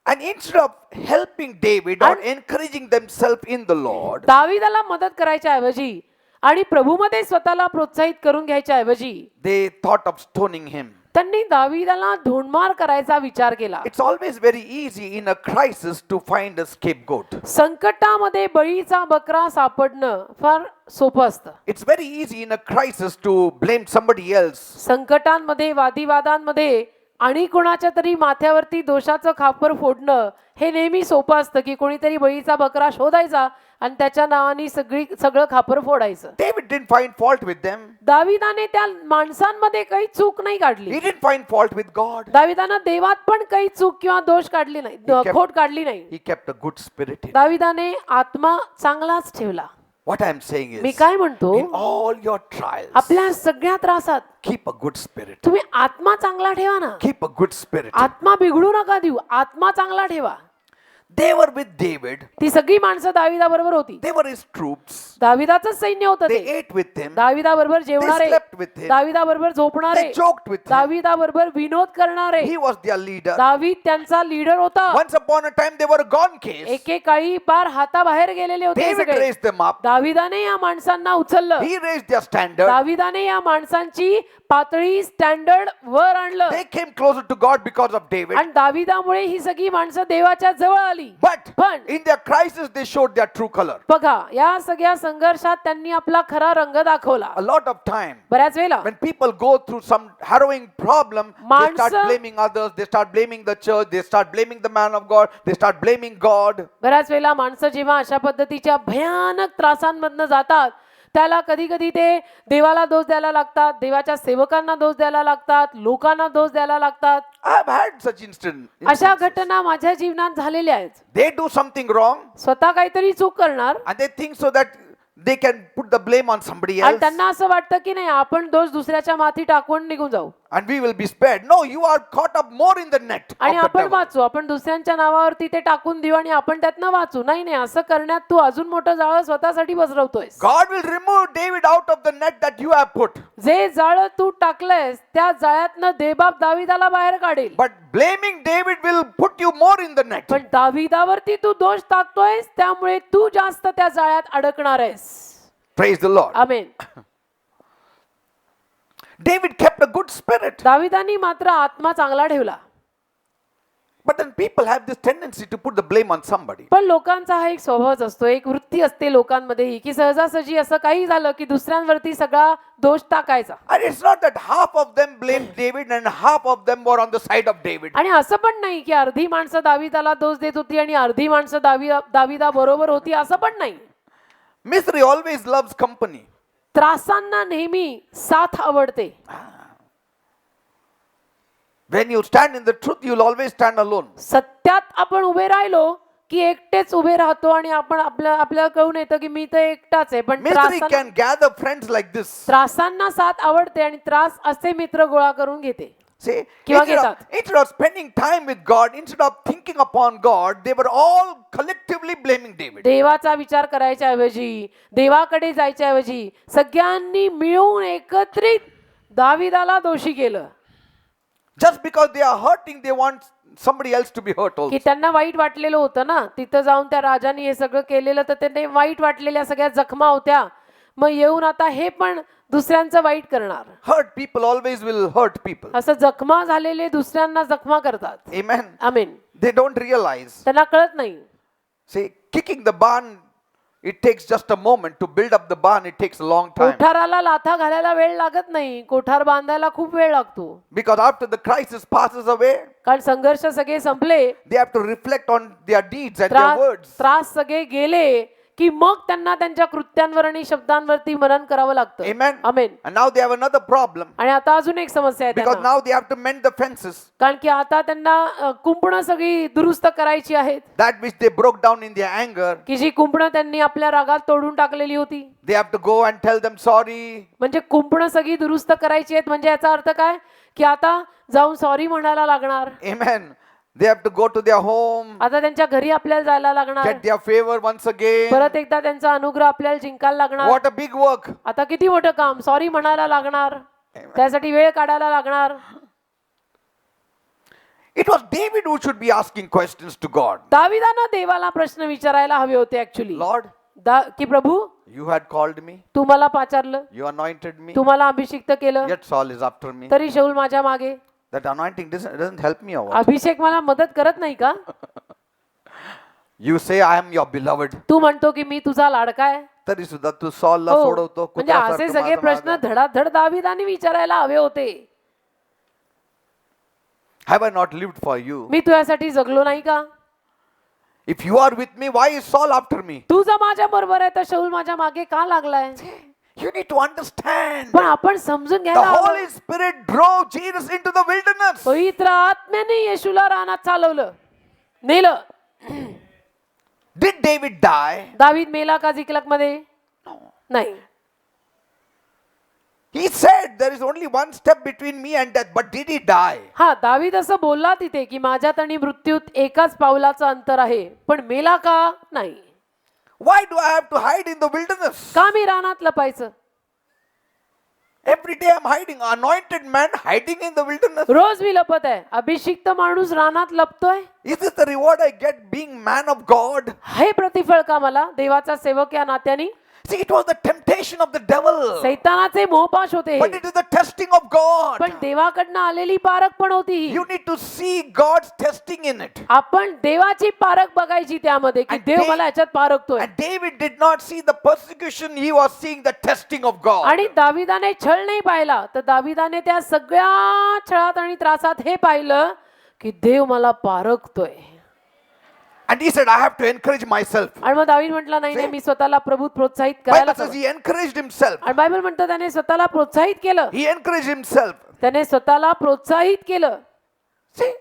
And instead of helping David or encouraging themselves in the Lord, दाविदाला मदत करायच्या ऐवजी आणि प्रभूमध्ये स्वतःला प्रोत्साहित करून घ्यायच्या ऐवजी they thought of stoning him. त्यांनी दाविदाला धोंडमार करायचा विचार केला. It's always very easy in a crisis to find a scapegoat. संकटामध्ये बळीचा बकरा सापडणं फार सोपं असतं. It's very easy in a crisis to blame somebody else. संकटांमध्ये, वादविवादांमध्ये आणि कोणाच्या तरी माथ्यावरती दोषाचं खापर फोडणं हे नेहमी सोपं असतं की कोणीतरी बळीचा बकरा शोधायचा आणि त्याच्या नावाने सगळं खापर फोडायचं. David didn't find fault with them. दाविदाने त्या माणसांमध्ये काही चूक नाही काढली. He didn't find fault with God. दाविदानं देवात पण काही चूक किंवा दोष काढली नाही, खोट काढली नाही. He kept a good spirit in him. दाविदाने आत्मा चांगलाच ठेवला. What I am saying me is, काय म्हणतो, in all your trials, आपल्या सगळ्या त्रासात keep a good spirit. तुम्ही आत्मा चांगला ठेवा ना. Keep a good spirit. आत्मा बिघडू नका देऊ, आत्मा चांगला ठेवा. They were with David. ती सगळी माणसं दाविदा बरोबर होती. They were his troops. दाविदाचं सैन्य होतं They ते. ate with him. दाविदा बरोबर जेवणारे, slept with him. दाविदा बरोबर झोपणारे, They joked with him. दाविदा बरोबर विनोद करणारे. He was their leader. दावीद त्यांचा लीडर होता. Once upon a time, they were a gone case. एकेकाळी पार हाताबाहेर गेलेले होते हे David सगळे. raised them up. दाविदाने या माणसांना उचललं. He raised their standard. दाविदाने या माणसांची पातळी स्टँडर्ड वर आणलं They came closer to God because of David. आणि दाविदामुळे ही सगळी माणसं देवाच्या जवळ आली. But in their crisis, they showed their true color. बघा, या सगळ्या संघर्षात त्यांनी आपला खरा रंग दाखवला. A lot of time, बऱ्याच वेळेला when people go through some harrowing problem, they start माणसं- blaming others, they start blaming the church, they start blaming the man of God, they start blaming God. बऱ्याच वेळेला माणसं जेव्हा अशा पद्धतीच्या भयानक त्रासांमधनं जातात त्याला कधी कधी ते देवाला दोष द्यायला लागतात, देवाच्या सेवकांना दोष द्यायला लागतात, लोकांना दोष द्यायला लागतात. I have had such instances. अशा घटना माझ्या जीवनात झालेल्या आहेत. They do something wrong स्वतः काहीतरी चूक करणार and they think so that they can put the blame on somebody आणि else त्यांना असं वाटतं की नाही आपण दोष दुसऱ्याच्या माथी टाकून निघून जाऊ and we will be spared. No, you are caught up more in the net of आणि the आपण devil. वाचू, आपण दुसऱ्यांच्या नावावरती ते टाकून देऊ आणि आपण त्यातनं वाचू. नाही नाही, असं करण्यात तू अजून मोठं जाळं स्वतःसाठी पसरवतोयस. God will remove David out of the net that you have put. जे जाळं तू टाकलंयस त्या जाळ्यातनं देबाप दाविदाला बाहेर काढेल. But blaming David will put you more in the net. पण दाविदावरती तू दोष टाकतोयस त्यामुळे तू जास्त त्या जाळ्यात अडकणार आहेस. Praise the Lord. Amen. David kept a good spirit. दाविदानी मात्र आत्मा चांगला ठेवला. But then people have this tendency to put the blame on somebody. पण लोकांचा हा एक स्वभावच असतो, एक वृत्ती असते लोकांमध्ये ही की सहजासहजी असं काही झालं की दुसऱ्यांवरती सगळा दोष टाकायचा. And it's not that half of them blamed David and half of them were on the side of David. आणि असं पण नाही की अर्धी माणसं दाविदाला दोष देत होती आणि अर्धी माणसं दाविदा बरोबर होती, असं पण नाही. Misery always loves company. त्रासांना नेहमी साथ आवडते. When you stand in the truth, you'll always stand alone. सत्यात आपण उभे राहिलो की एकटेच उभे राहतो आणि आपण आपल्याला कळून येतं की मी तर एकटाच आहे. पण Misery can gather friends like this. त्रासांना साथ आवडते आणि त्रास असे मित्र गोळा करून घेते. See, किंवा instead घेतात. instead of spending time with God, instead of thinking upon God, they were all collectively blaming David. देवाचा विचार करायच्या ऐवजी, देवाकडे जायच्या ऐवजी सगळ्यांनी मिळून एकत्रित दाविदाला दोषी केलं. Just because they are hurting, they want somebody else to be hurt also. की त्यांना वाईट वाटलेलं होतं ना, तिथं जाऊन त्या राजाने हे सगळं केलेलं तर त्यांना वाईट वाटलेल्या सगळ्या जखमा होत्या. मग येऊन आता हे पण दुसऱ्यांचं वाईट करणार. Hurt people always will hurt people. असं जखमा झालेले दुसऱ्यांना जखमा करतात. Amen. Amen. They don't realize. त्यांना कळत नाही. See, kicking the barn, it takes just a moment. To build up the barn, it takes a long time. कोठाराला लाथा घालायला वेळ लागत नाही, कोठार बांधायला खूप वेळ लागतो. Because after the crisis passes away, कारण संघर्ष सगळे संपले, they have to reflect on their deeds and their words. त्रास सगळे गेले की मग त्यांना त्यांच्या कृत्यांवर आणि शब्दांवरती मनन करावं लागतं. Amen. Amen. And now they have another problem आणि आता अजून एक समस्या आहे because त्यांना. now they have to mend the fences कारण की आता त्यांना कुंपणं सगळी दुरुस्त करायची आहेत, that which they broke down in their anger. की जी कुंपणं त्यांनी आपल्या रागात तोडून टाकलेली होती. They have to go and tell them sorry. म्हणजे कुंपणं सगळी दुरुस्त करायची आहेत म्हणजे याचा अर्थ काय, की आता जाऊन सॉरी म्हणायला लागणार. Amen. They have to go to their home, आता त्यांच्या घरी आपल्याला जायला लागणार, get their favor once again. परत एकदा त्यांचा अनुग्रह आपल्याला जिंकायला लागणार. What a big work. आता किती मोठं काम, सॉरी म्हणायला लागणार, त्यासाठी वेळ काढायला लागणार. It was David who should be asking questions to God. दाविदानं देवाला प्रश्न विचारायला हवे होते ऍक्च्युली, Lord, की प्रभू you had called me, तू मला पाचारलं, you anointed me, तू मला अभिषिक्त केलं, yet Saul is after me. तरी शौल माझ्या मागे. That anointing doesn't help me or what? अभिषेक मला मदत करत नाही का? You say I am your beloved. तू म्हणतो की मी तुझा लाडका आहे. तरी सुद्धा तू सॉलला हो, सोडवतो. म्हणजे असे सगळे प्रश्न धडाधड दाविदाने विचारायला हवे होते. Have I not lived for you? मी तुझ्यासाठी जगलो नाही का? If you are with me, why is Saul after me? तू जर माझ्या बरोबर आहे तर शौल माझ्या मागे का लागलाय? You need to understand. पण आपण समजून The घ्यायला हवं. Holy Spirit drove Jesus into the wilderness. पवित्र आत्म्याने येशूला रानात चालवलं, नेलं. Did David die? दावीद मेला का जिकलक मध्ये? नाही. He said there is only one step between me and death, but did he die? हा, दावीद असं बोलला तिथे की माझ्यात आणि मृत्यूत एकाच पावलाचं अंतर आहे, पण मेला का? नाही. Why do I have to hide in the wilderness? का मी रानात लपायचं? Every day I'm hiding. Anointed man hiding in the wilderness. रोज मी लपत आहे. अभिषिक्त माणूस रानात लपतोय. Is this the reward I get being man of God? हे प्रतिफळ का मला देवाचा सेवक या नात्याने? See, it was the temptation of the devil, सैतानाचे मोहपाश होते, but it is the testing of God. पण देवाकडनं आलेली पारख पण होती. You need to see God's testing in it. आपण देवाची पारख बघायची त्यामध्ये, की And देव मला याच्यात पारखतोय. And David did not see the persecution, he was seeing the testing of God. आणि दाविदाने छळ नाही पाहिला, तर दाविदाने त्या सगळ्या छळात आणि त्रासात हे पाहिलं की देव मला पारखतोय. And he said, I have to encourage myself. आणि मग दावीद म्हटला नाही नाही, मी स्वतःला प्रभूत प्रोत्साहित Bible करायला says हवं. he encouraged himself. आणि बायबल म्हणतं त्याने स्वतःला प्रोत्साहित केलं. He encouraged himself. त्याने स्वतःला प्रोत्साहित केलं. See,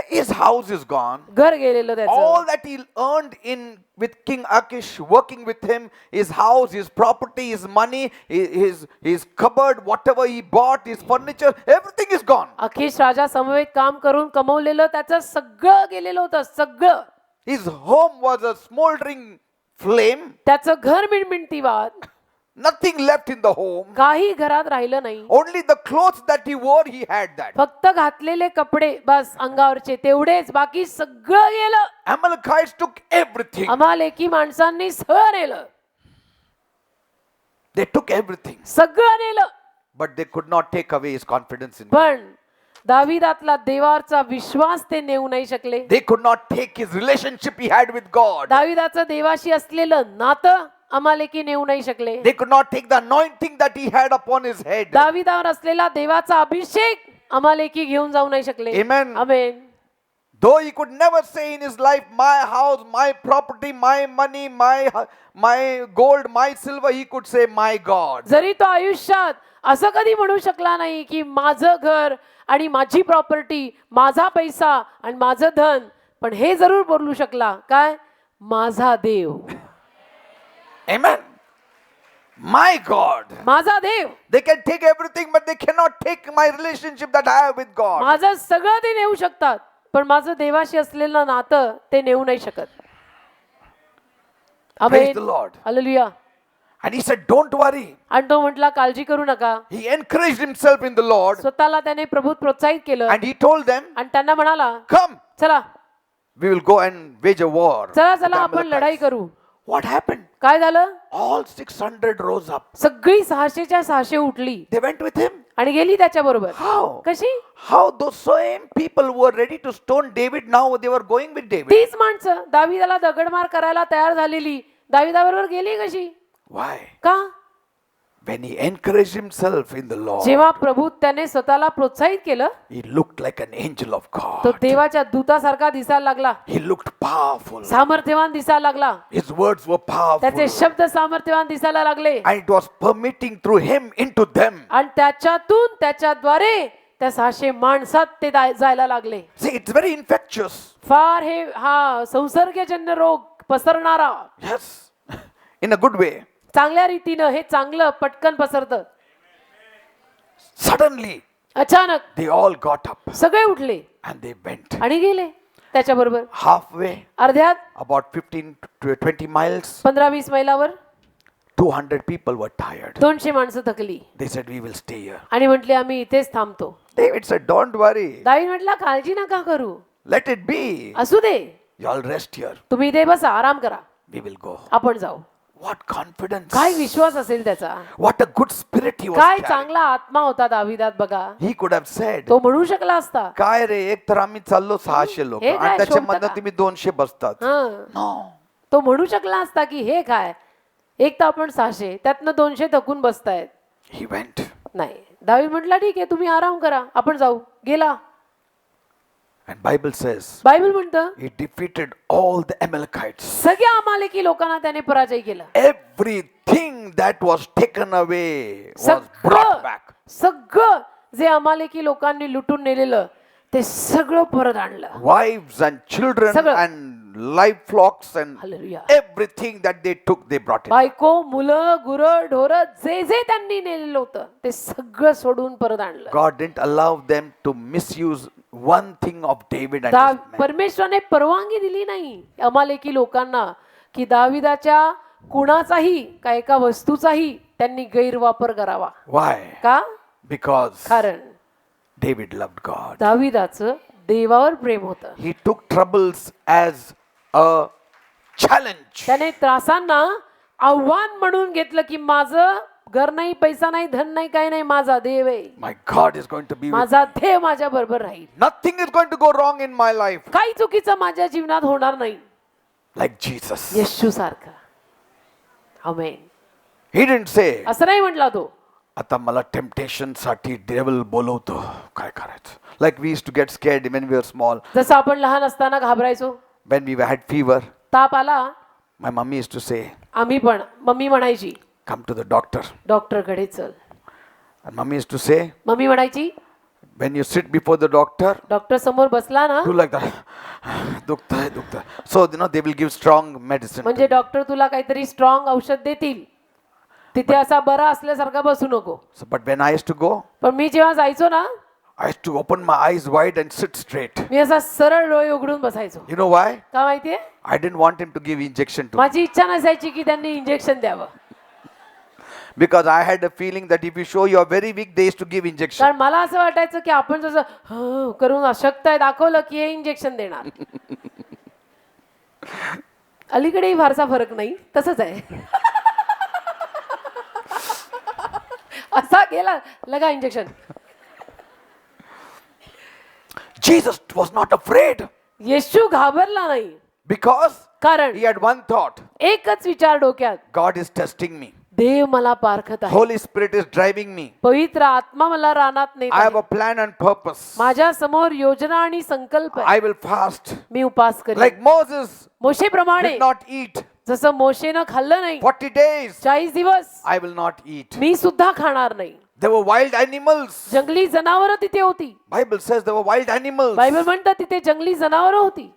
his house is gone. घर गेलेलं त्याचं. All that he earned in with King Achish, working with him, his house, his property, his money, his cupboard, whatever he bought, his furniture, everything is gone. अखिश राजा समवेत काम करून कमवलेलं त्याचं सगळं गेलेलं होतं, सगळं. His home was a smoldering flame. त्याचं घर मिणमिणतीवाद, Nothing left in the home. काही घरात राहिलं नाही. Only the clothes that he wore, he had that. फक्त घातलेले कपडे बस अंगावरचे तेवढेच, बाकी सगळं गेलं. Amalekites took everything. अमालेकी माणसांनी सगळं नेलं, They took everything. सगळं नेलं. But they could not take away his confidence in God. पण दाविदातला देवाचा विश्वास ते नेऊ नाही शकले. They could not take his relationship he had with God. दाविदाचं देवाशी असलेलं नातं अमालेकी नेऊ नाही शकले. They could not take the anointing that he had upon his head. दाविदावर असलेला देवाचा अभिषेक अमालेकी घेऊन जाऊ नाही शकले. Amen. Amen. Though he could never say in his life, my house, my property, my money, my gold, my silver, he could say, my God. जरी तो आयुष्यात असं कधी म्हणू शकला नाही की माझं घर आणि माझी प्रॉपर्टी, माझा पैसा आणि माझं धन, पण हे जरूर बोलू शकला काय, माझा देव. Amen. My God. माझा देव. They can take everything, but they cannot take my relationship that I have with God. माझं सगळं ते नेऊ शकतात, पण माझं देवाशी असलेलं नातं ते नेऊ नाही शकत. Praise the Lord. Hallelujah. And he said, don't worry. आणि तो म्हटला काळजी करू नका. He encouraged himself in the Lord. स्वतःला त्याने प्रभूत प्रोत्साहित केलं And he told them, आणि त्यांना म्हणाला, come, चला we will go and wage a war. चला with चला the आपण लढाई Amalekites. करू. What happened? काय झालं? All 600 rose up. सगळी 600च्या 600 उठली They went with him. आणि गेली त्याच्या बरोबर. How? कशी? How those same people who were ready to stone David, now they were going with David. तीच माणसं दाविदाला दगडमार करायला तयार झालेली दाविदाबरोबर गेली कशी? Why? का? when he encouraged himself in the Lord, जेव्हा प्रभू त्याने स्वतःला प्रोत्साहित केलं, he looked like an angel of तो God. देवाच्या दूतासारखा दिसायला लागला, He looked powerful. सामर्थ्यवान दिसायला लागला, His words were powerful. त्याचे शब्द सामर्थ्यवान दिसायला लागले, And it was permitting through him into them. आणि त्याच्यातून त्याच्याद्वारे त्या 600 माणसात ते जायला लागले. See, it's very infectious. फार हा संसर्गजन्य रोग पसरणारा, Yes. In a good way. चांगल्या रीतीनं हे चांगलं पटकन पसरतं. Suddenly, अचानक they all got up सगळे उठले and they went. आणि गेले त्याच्याबरोबर. Halfway, अर्ध्यात about 15 to 20 miles, 15-20 मैलावर 200 people were tired. 200 माणसं थकली They said, we will stay here. आणि म्हटले आम्ही इथेच थांबतो. David said, don't worry. दावीद म्हटला काळजी नका करू, Let it be. असू दे, You all rest here. तुम्ही इथे बसा, आराम करा, We will go. आपण जाऊ. What confidence. काय विश्वास असेल त्याचा, What a good spirit he was काय carrying. चांगला आत्मा होता दाविदात बघा. He could have said, तो म्हणू शकला असता, काय रे, एक तर आम्ही चाललो 600 लोक हे काय आणि त्याच्यामधनं शोभतं का? तुम्ही 200 बसतात. हं. No. तो म्हणू शकला असता की हे काय, एक तर आपण 600 त्यातनं 200 थकून बसतायत. He went. नाही, दावीद म्हटला ठीक आहे, तुम्ही आराम करा, आपण जाऊ. गेला. And Bible says, बायबल म्हणतं he defeated all the Amalekites. सगळ्या अमालेकी लोकांना त्याने पराजय केला. Everything that was taken away was brought सगळं back. सगळं जे अमालेकी लोकांनी लुटून नेलेलं ते सगळं परत आणलं. Wives and children सगळं. and live flocks and hallelujah. everything that they took, they brought it. बायको, मुलं, गुरं, ढोरं जे जे त्यांनी नेलेलं होतं ते सगळं सोडून परत आणलं. God didn't allow them to misuse one thing of David and his men. परमेश्वराने परवानगी दिली नाही अमालेकी लोकांना की दाविदाच्या कुणाचाही का एका वस्तूचाही त्यांनी गैरवापर करावा. Why? का? Because कारण David loved God. दाविदाचं देवावर प्रेम होतं. He took troubles as a challenge. त्याने त्रासांना आव्हान म्हणून घेतलं की माझं घर नाही, पैसा नाही, धन नाही, काही नाही, माझा देव आहे, My God is going to be with me. माझा देव माझ्या बरोबर राहील. Nothing is going to go wrong in my life. काही चुकीचं माझ्या जीवनात होणार नाही. Like Jesus. येशू सारखं. आमेन. He didn't say, असं नाही म्हटला तो, आता मला टेम्पटेशन साठी डेव्हिल बोलवतो, काय करायचं. Like we used to get scared when we were small. जसं आपण लहान असताना घाबरायचो, When we had fever, ताप आला, my mummy used to say, आम्ही पण, मम्मी म्हणायची come to the doctor. डॉक्टरकडे चल. And mummy used to say, mummy म्हणायची when you sit before the doctor, doctor समोर बसला ना do like that. दुखतंय, दुखतंय. So, they will give strong medicine. to म्हणजे you. डॉक्टर तुला काहीतरी स्ट्रॉंग औषध देतील, तिथे असा बरा असल्यासारखा बसू नको. So, but when I used to go, पण मी जेव्हा जायचो ना, I used to open my eyes wide and sit straight. मी असा सरळ डोळे उघडून बसायचो. You know why? का माहितीये, I didn't want him to give injection to me. माझी इच्छा नसायची की त्यांनी इंजेक्शन द्यावं, Because I had a feeling that if you show you are very weak, they used to give injection. कारण मला असं वाटायचं की आपण जसं करून अशक्त आहे दाखवलं की हे इंजेक्शन देणार. अलीकडेही फारसा फरक नाही, तसंच आहे. असा गेला लगा injection. Jesus was not afraid येशू घाबरला नाही, because कारण he had one thought. एकच विचार डोक्यात, God is testing me. देव मला पारखत आहे, Holy Spirit is driving me. पवित्र आत्मा मला रानात नेत I have आहे. a plan and purpose. माझ्या समोर योजना आणि संकल्प आहे. I will fast. मी उपास करेन Like Moses मोशेप्रमाणे. did not eat जसं मोशेनं खाल्लं नाही 40 days. 40 दिवस, I will not eat. मी सुद्धा खाणार नाही. There were wild animals. जंगली जनावरं तिथे होती. Bible says there were wild animals. Bible म्हणतं तिथे जंगली जनावरं होती.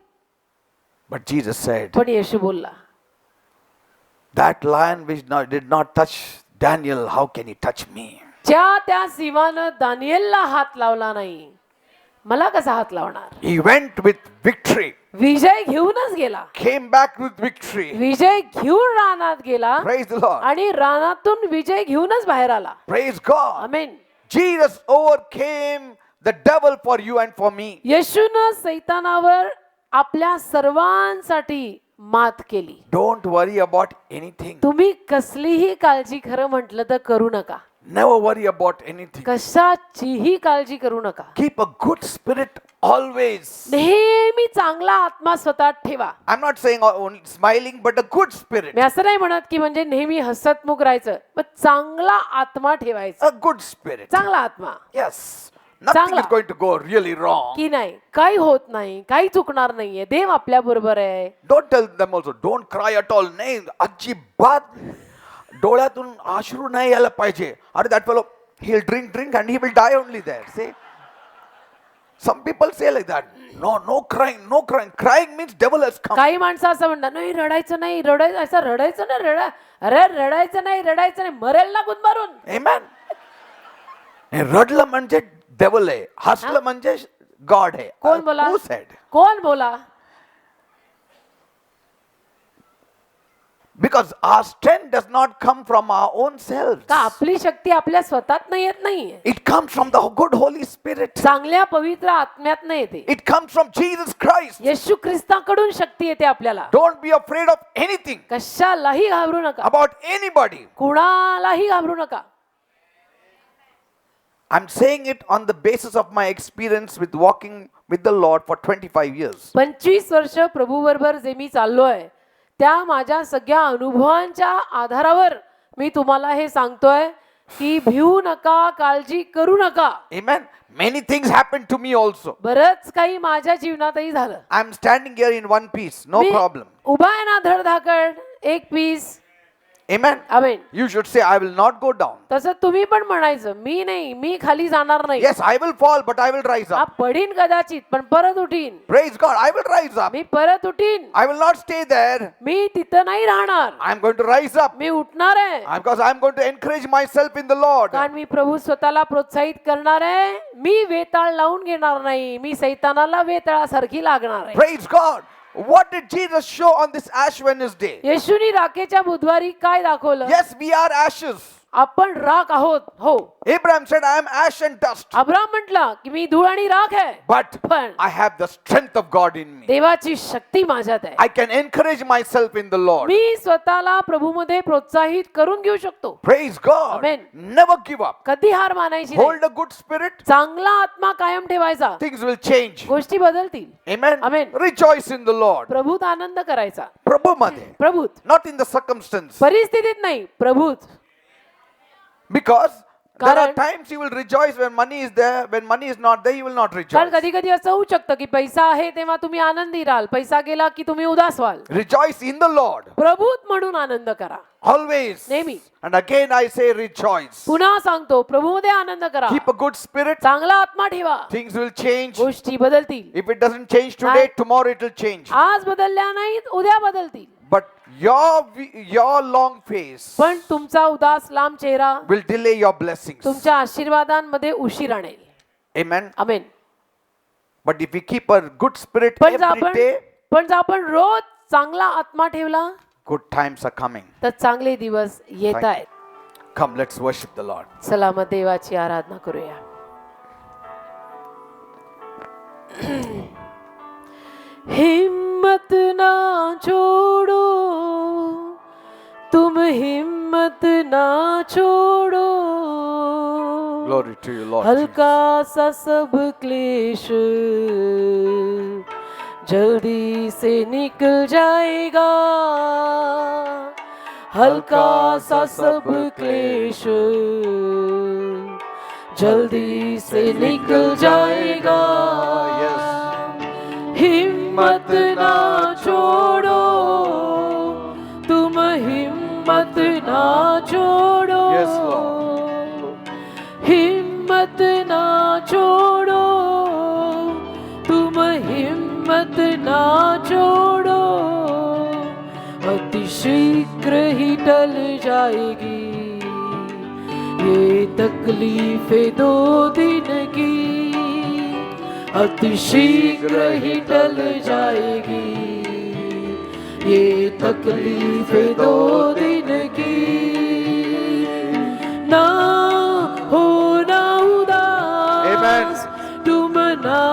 But Jesus said, पण येशू बोलला, that lion which did not touch Daniel, how can he touch me? त्या सिंहानं दानिएलला हात लावला नाही, मला कसा हात लावणार. He went with victory. विजय घेऊनच गेला, Came back with victory. विजय घेऊन रानात गेला Praise the Lord. आणि रानातून विजय घेऊनच बाहेर आला. Praise God. Amen. Jesus overcame the devil for you and for me. येशूनं सैतानावर आपल्या सर्वांसाठी मात केली. Don't worry about anything. तुम्ही कसलीही काळजी खरं म्हटलं तर करू नका. Never worry about anything. कशाचीही काळजी करू नका. Keep a good spirit always. नेहमी चांगला आत्मा स्वतः ठेवा. I'm not saying only smiling, but a good spirit. मी असं नाही म्हणत की म्हणजे नेहमी हसतमुख राहायचं, पण चांगला आत्मा ठेवायचा. A good spirit. चांगला आत्मा Yes. Nothing चांगला. is going to go really wrong. की नाही, काही होत नाही, काही चुकणार नाहीये, देव आपल्या बरोबर आहे. Don't tell them also, don't cry at all. नाही, अजिबात डोळ्यातून अश्रू नाही यायला पाहिजे. अरे that fellow, he'll drink and he will die only there. See? Some people say like that. No crying, no crying. Crying means devil has come. काही माणसं असं म्हणतात, नाही रडायचं नाही, असं रडायचं नाही, अरे रडायचं नाही, मरेल ना गुदमरून. Amen. हे रडलं म्हणजे devil आहे, हसलं म्हणजे God आहे. कोण बोला? Who said? कोण बोला? Because our strength does not come from our own selves. का आपली शक्ती आपल्या स्वतःत नाही येत नाहीये. It comes from the good Holy Spirit. चांगल्या पवित्र आत्म्यात नाही येते. It comes from Jesus Christ. येशू ख्रिस्ताकडून शक्ती येते आपल्याला. Don't be afraid of anything, कशालाही घाबरू नका, about anybody. कुणालाही घाबरू नका. I'm saying it on the basis of my experience with walking with the Lord for 25 years. 25 वर्ष प्रभू बरोबर जे मी चाललोय त्या माझ्या सगळ्या अनुभवांच्या आधारावर मी तुम्हाला हे सांगतोय की भिवू नका, काळजी करू नका. Amen. Many things happened to me also. बरंच काही माझ्या जीवनातही झालं. I'm standing here in one piece, no me problem. उभा आहे ना धडधाकड, एक piece. Amen. Amen. You should say, I will not go down. तसं तुम्ही पण म्हणायचं, मी नाही, मी खाली जाणार नाही. Yes, I will fall, but I will rise हा up. पडीन कदाचित पण परत उठीन. Praise God, I will rise up. मी परत उठीन. I will not stay there. मी तिथं नाही राहणार. I'm going to rise up. मी उठणार आहे. Because I'm going to encourage myself in the Lord. कारण मी प्रभू स्वतःला प्रोत्साहित करणार आहे. मी वेताळ लावून घेणार नाही. मी सैतानाला वेताळासारखी लागणार आहे. Praise God. What did Jesus show on this Ash Wednesday? येशूनी राखेच्या बुधवारी काय दाखवलं? Yes, we are ashes. आपण राख आहोत. हो. Abraham said, I am ash and dust. Abram म्हटला की मी धूळ आणि राख आहे. But पण I have the strength of God in me. देवाची शक्ती माझ्यात आहे. I can encourage myself in the Lord. मी स्वतःला प्रभूमध्ये प्रोत्साहित करून घेऊ शकतो. Praise God. Amen. Never give up. कधी हार मानायची नाही. Hold a good spirit. चांगला आत्मा कायम ठेवायचा. Things will change. गोष्टी बदलतील. Amen. Amen. Rejoice in the Lord. प्रभूत आनंद करायचा. प्रभूमध्ये. प्रभूत, Not in the circumstance. परिस्थितीत नाही, प्रभूत. Because there are कारण- times you will rejoice when money is there. When money is not there, you will not कारण rejoice. कधी कधी असं होऊ शकतं की पैसा आहे तेव्हा तुम्ही आनंदी राहाल, पैसा गेला की तुम्ही उदास व्हाल. Rejoice in the Lord. प्रभूत म्हणून आनंद करा. Always. नेहमी. And again I say rejoice. पुन्हा सांगतो, प्रभूमध्ये आनंद करा. Keep a good spirit. चांगला आत्मा ठेवा. Things will change. गोष्टी बदलतील. If it doesn't change today, tomorrow it will change. आज बदलल्या नाहीत, उद्या बदलतील. But your long face पण तुमचा उदास लांब चेहरा will delay your blessings. तुमच्या आशीर्वादांमध्ये उशीर आणेल. Amen. Amen. But if we keep a good spirit पण जर every day, जर आपण रोज चांगला आत्मा ठेवला good times are coming. तर चांगले दिवस येत आहेत. Come, let's worship the Lord. चला मग देवाची आराधना करूया. हिम्मत ना छोड़ो, तुम हिम्मत ना छोड़ो. Glory to you, Lord. हल्का सा सब क्लेश जल्दी से निकल जाएगा. हल्का सा सब क्लेश जल्दी से निकल जाएगा. हिम्मत ना छोड़ो, तुम हिम्मत ना छोड़ो. Yes, Lord. हिम्मत ना छोड़ो, तुम हिम्मत ना छोड़ो. अति शीघ्र ही टल जाएगी ये तकलीफें 2 दिन की. अति शीघ्र ही टल जाएगी ये तकलीफें 2 दिन की. ना हो ना उदास, तुम ना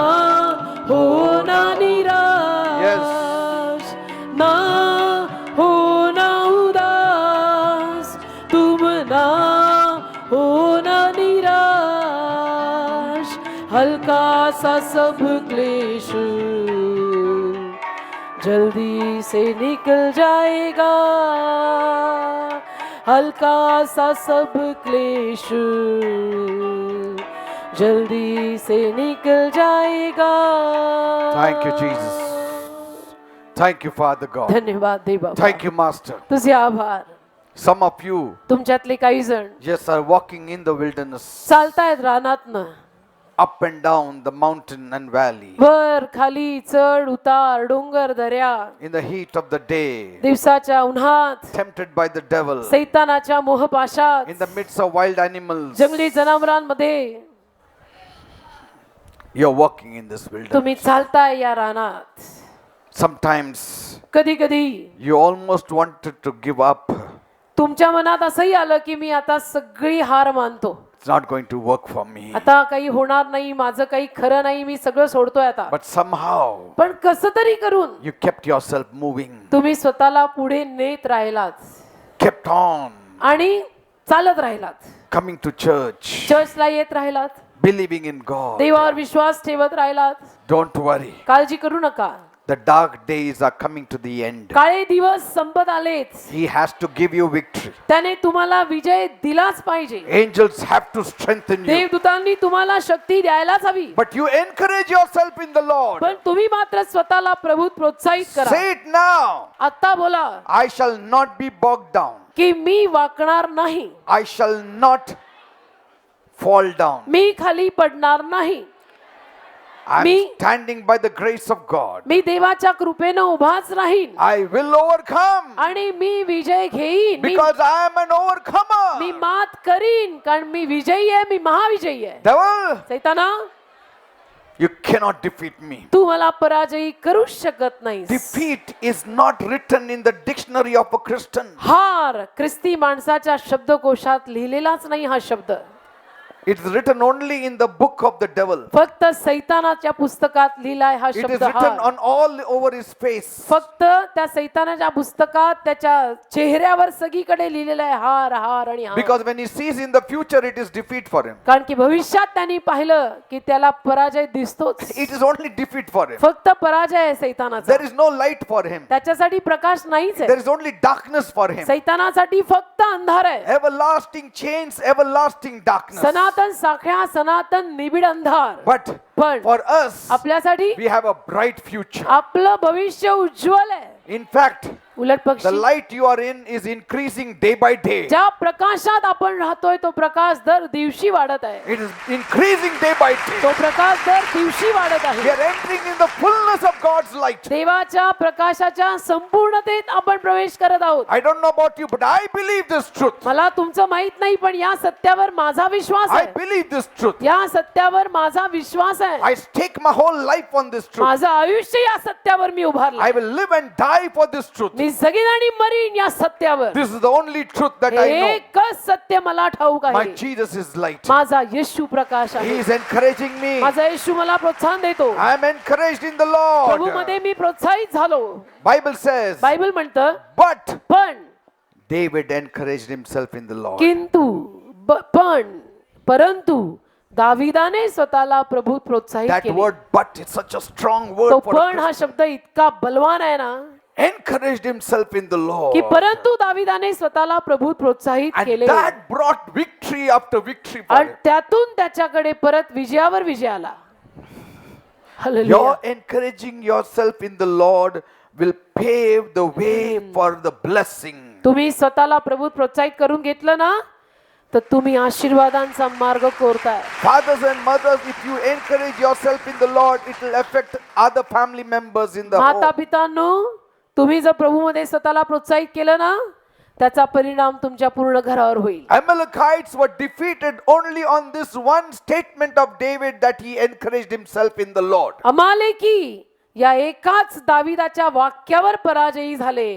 हो ना निराश. ना हो ना उदास, तुम ना हो ना निराश. हल्का सा सब क्लेश जल्दी से निकल जाएगा, हल्का सा सब क्लेश जल्दी से निकल जाएगा. Thank you, Jesus. Thank you, Father God. धन्यवाद देवा. Thank you, Master. तुझे आभार. Some of you, तुमच्यातले काही जण yes, are walking in the wilderness, चालतायत रानातनं, up and down the mountain and valley, वर खाली चढ उतार डोंगर दऱ्या, in the heat of the day, दिवसाच्या उन्हात, tempted by the devil, सैतानाच्या मोहपाशात, in the midst of wild animals. जंगली जनावरांमध्ये You're walking in this wilderness. तुम्ही चालताय या रानात. Sometimes कधी कधी you almost wanted to give up. तुमच्या मनात असंही आलं की मी आता सगळी हार मानतो, It's not going to work for me. आता काही होणार नाही, माझं काही खरं नाही, मी सगळं सोडतोय आता. But somehow पण कसं तरी करून you kept yourself moving, तुम्ही स्वतःला पुढे नेत राहिलात kept on आणि चालत राहिलात, coming to church, चर्चला येत राहिलात, believing in God. देवावर विश्वास ठेवत राहिलात. Don't worry. काळजी करू नका, The dark days are coming to the end. काळे दिवस संपत आलेत. He has to give you victory. त्याने तुम्हाला विजय दिलाच पाहिजे. Angels have to strengthen you. देवदूतांनी तुम्हाला शक्ती द्यायलाच हवी. But you encourage yourself in the Lord. पण तुम्ही मात्र स्वतःला प्रभूत प्रोत्साहित करा. Say it now. आता बोला I shall not be bogged down. की मी वाकणार नाही, I shall not fall down. मी खाली पडणार नाही, I'm Me- standing by the grace of God. मी देवाच्या कृपेनं उभाच राहीन I will overcome आणि मी विजय घेईन. because I am an me overcomer. मात करीन कारण मी विजयी आहे, मी महाविजयी आहे. Devil, सैताना, you cannot defeat me. तू मला पराजयी करूच शकत नाहीस. Defeat is not written in the dictionary of a Christian. हार ख्रिस्ती माणसाच्या शब्दकोशात लिहिलेलाच नाही हा शब्द. It is written only in the book of the devil. फक्त सैतानाच्या पुस्तकात लिहिलाय हा It is शब्द written हार. on all over his face. फक्त त्या सैतानाच्या पुस्तकात त्याच्या चेहऱ्यावर सगळीकडे लिहिलेला आहे हार हार आणि हार. Because when he sees in the future, it is defeat for him. कारण की भविष्यात त्यांनी पाहिलं की त्याला पराजय दिसतोच. It is only defeat for him. फक्त पराजय आहे सैतानाचा. There is no light for him. त्याच्यासाठी प्रकाश नाहीच There आहे. is only darkness for him. सैतानासाठी फक्त अंधार आहे. Everlasting chains, everlasting darkness. सनातन साखळ्या, सनातन निबिड अंधार. But पण for us, आपल्यासाठी we have a bright future. आपलं भविष्य उज्ज्वल आहे. In fact, उलट the पक्षी light you are in is increasing day by day. ज्या प्रकाशात आपण राहतोय तो प्रकाश दर दिवशी वाढत आहे. It is increasing day by day. तो प्रकाश दर दिवशी वाढत We आहे. are entering in the fullness of God's light. देवाच्या प्रकाशाच्या संपूर्णतेत आपण प्रवेश करत आहोत. I don't know about you, but I believe this truth. मला तुमचं माहित नाही पण या सत्यावर माझा विश्वास I आहे. believe this truth. या सत्यावर माझा विश्वास आहे. I stake my whole life on this truth. माझं आयुष्य या सत्यावर मी उभारलं. I will live and die for this truth. मी जगीन आणि मरीन या सत्यावर. This is the only truth that I know. एकच सत्य मला ठाऊक My आहे. Jesus is light. माझा येशू प्रकाश He आहे. is encouraging me. माझा येशू मला प्रोत्साहन देतो. I am encouraged in the Prabhu Lord. मध्ये मी प्रोत्साहित झालो. Bible says, बायबल म्हणतं but पण David encouraged himself in the Lord. किंतु पण परंतु दाविदाने स्वतःला प्रभूत प्रोत्साहित That केले. word but is such a strong तो word for a पण हा Christian. शब्द इतका बलवान आहे ना Encouraged himself in the Lord. की परंतु दाविदाने स्वतःला प्रभूत प्रोत्साहित And केले that brought victory after victory for आणि him. त्यातून त्याच्याकडे परत विजयावर विजय आला. Hallelujah. Your encouraging yourself in the Lord will pave the way for the blessing. तुम्ही स्वतःला प्रभूत प्रोत्साहित करून घेतलं ना तर तुम्ही आशीर्वादांचा मार्ग कोरताय. Fathers and mothers, if you encourage yourself in the Lord, it will affect other family members in the माता home. पितांनो, तुम्ही जर प्रभूमध्ये स्वतःला प्रोत्साहित केलं ना त्याचा परिणाम तुमच्या पूर्ण घरावर होईल. Amalekites were defeated only on this one statement of David that he encouraged himself in the Lord. अमालेकी या एकाच दाविदाच्या वाक्यावर पराजयी झाले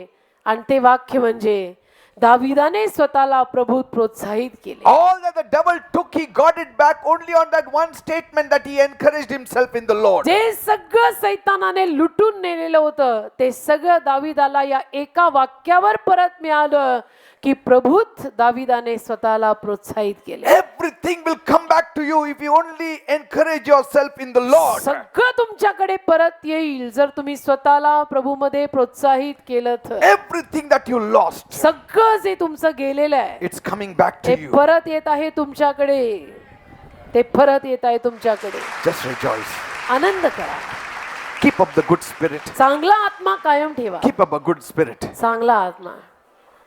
आणि ते वाक्य म्हणजे दाविदाने स्वतःला प्रभूत प्रोत्साहित केले. All that the devil took, he got it back only on that one statement that he encouraged himself in the Lord. जे सगळं सैतानाने लुटून नेलेलं होतं ते सगळं दाविदाला या एका वाक्यावर परत मिळालं की प्रभूत दाविदाने स्वतःला प्रोत्साहित केले. Everything will come back to you if you only encourage yourself in the Lord. सगळं तुमच्याकडे परत येईल जर तुम्ही स्वतःला प्रभूमध्ये प्रोत्साहित केलं तर. Everything that you lost, सगळं जे तुमचं गेलेलं आहे it's coming back to ते you. परत येत आहे तुमच्याकडे. ते परत येत आहे तुमच्याकडे. Just rejoice. आनंद करा. Keep up the good spirit. चांगला आत्मा कायम ठेवा. Keep up a good spirit. चांगला आत्मा.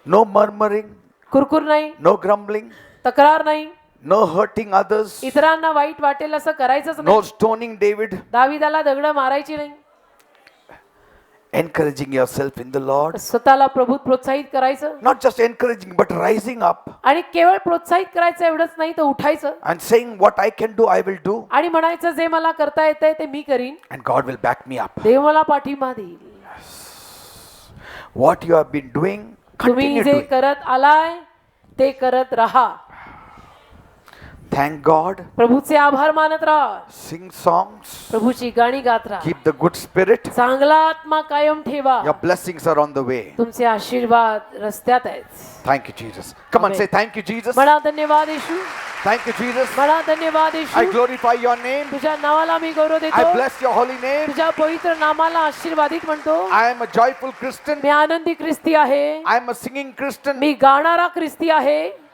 No murmuring, कुरकुर नाही, no grumbling, तक्रार नाही, no hurting others, इतरांना वाईट वाटेल असं करायचंच no नाही. stoning David. दाविदाला दगड मारायची नाही. Encouraging yourself in the Lord. स्वतःला प्रभूत प्रोत्साहित करायचं. Not just encouraging, but rising up आणि केवळ प्रोत्साहित करायचं एवढंच नाही तर उठायचं and saying, what I can do, I will do. आणि म्हणायचं जे मला करता येतंय ते मी करीन. And God will back me up. देव मला पाठिंबा देईल. What you have been doing, तुम्ही continue जे doing. करत आलाय ते करत राहा. Thank God. प्रभूचे आभार मानत राहा. Sing songs. प्रभूची गाणी गात राहा. Keep the good spirit. चांगला आत्मा कायम ठेवा. Your blessings are on the way. तुमचे आशीर्वाद रस्त्यात आहेत. Thank you, Jesus. Come on, Amen. say thank you, Jesus. म्हणा धन्यवाद येशू. Thank you, Jesus. म्हणा धन्यवाद I Yeshu. glorify your name. तुझ्या नावाला मी गौरव I देतो. bless your holy name. तुझ्या पवित्र नामाला आशीर्वादित म्हणतो. I am a joyful Christian. मी आनंदी ख्रिस्ती आहे. I am a singing Christian. मी गाणारा ख्रिस्ती आहे.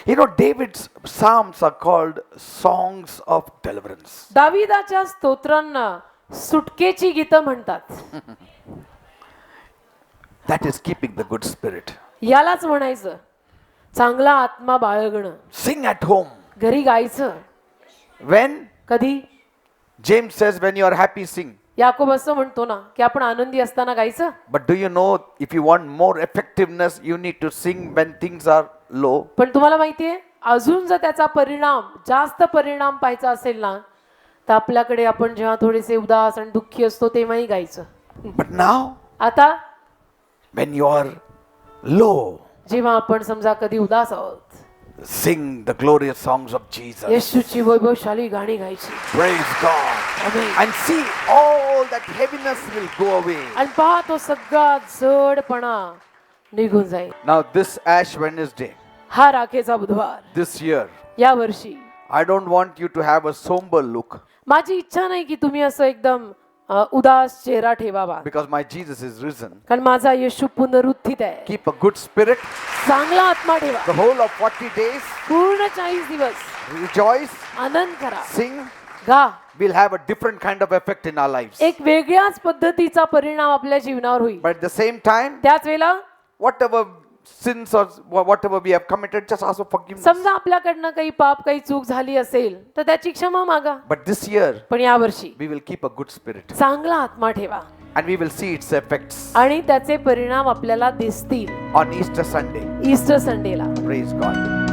You know, David's psalms are called songs of deliverance. दाविदाच्या स्तोत्रांना सुटकेची गीतं म्हणतात. That is keeping the good spirit. यालाच म्हणायचं चांगला आत्मा बाळगणं. Sing at home. घरी गायचं. When? कधी? James says, when you are happy, sing. Yakob असं म्हणतो ना की आपण आनंदी असताना गायचं. But do you know, if you want more effectiveness, you need to sing when things are low. पण तुम्हाला माहितीये अजून जर त्याचा परिणाम जास्त परिणाम पाहायचा असेल ना तर आपल्याकडे आपण जेव्हा थोडेसे उदास आणि दुःखी असतो तेव्हाही गायचं. But now, आता when you are low, जेव्हा आपण समजा कधी उदास आहोत sing the glorious songs of Jesus. येशूची वैभवशाली गाणी गायची. Praise God. Amen. And see, all that heaviness will go away. आणि पहा तो सगळा जडपणा निघून जाईल. Now, this Ash Wednesday, हा राखेचा बुधवार this year, या वर्षी I don't want you to have a somber look माझी इच्छा नाही की तुम्ही असं एकदम उदास चेहरा ठेवावा. because my Jesus is risen. कारण माझा येशू पुनरुत्थित आहे. Keep a good spirit चांगला आत्मा ठेवा. the whole of 40 days. पूर्ण 40 दिवस Rejoice, आनंद करा. sing. गा. We'll have a different kind of effect in our lives. एक वेगळ्याच पद्धतीचा परिणाम आपल्या जीवनावर होईल. But at the same time, त्याच वेळेला whatever sins or whatever we have committed, just ask for forgiveness. समजा आपल्याकडनं काही पाप काही चूक झाली असेल तर त्याची क्षमा मागा. But this year, पण या वर्षी we will keep a good spirit चांगला आत्मा ठेवा and we will see its effects आणि त्याचे परिणाम आपल्याला दिसतील on Easter Sunday. ईस्टर संडेला. Praise God.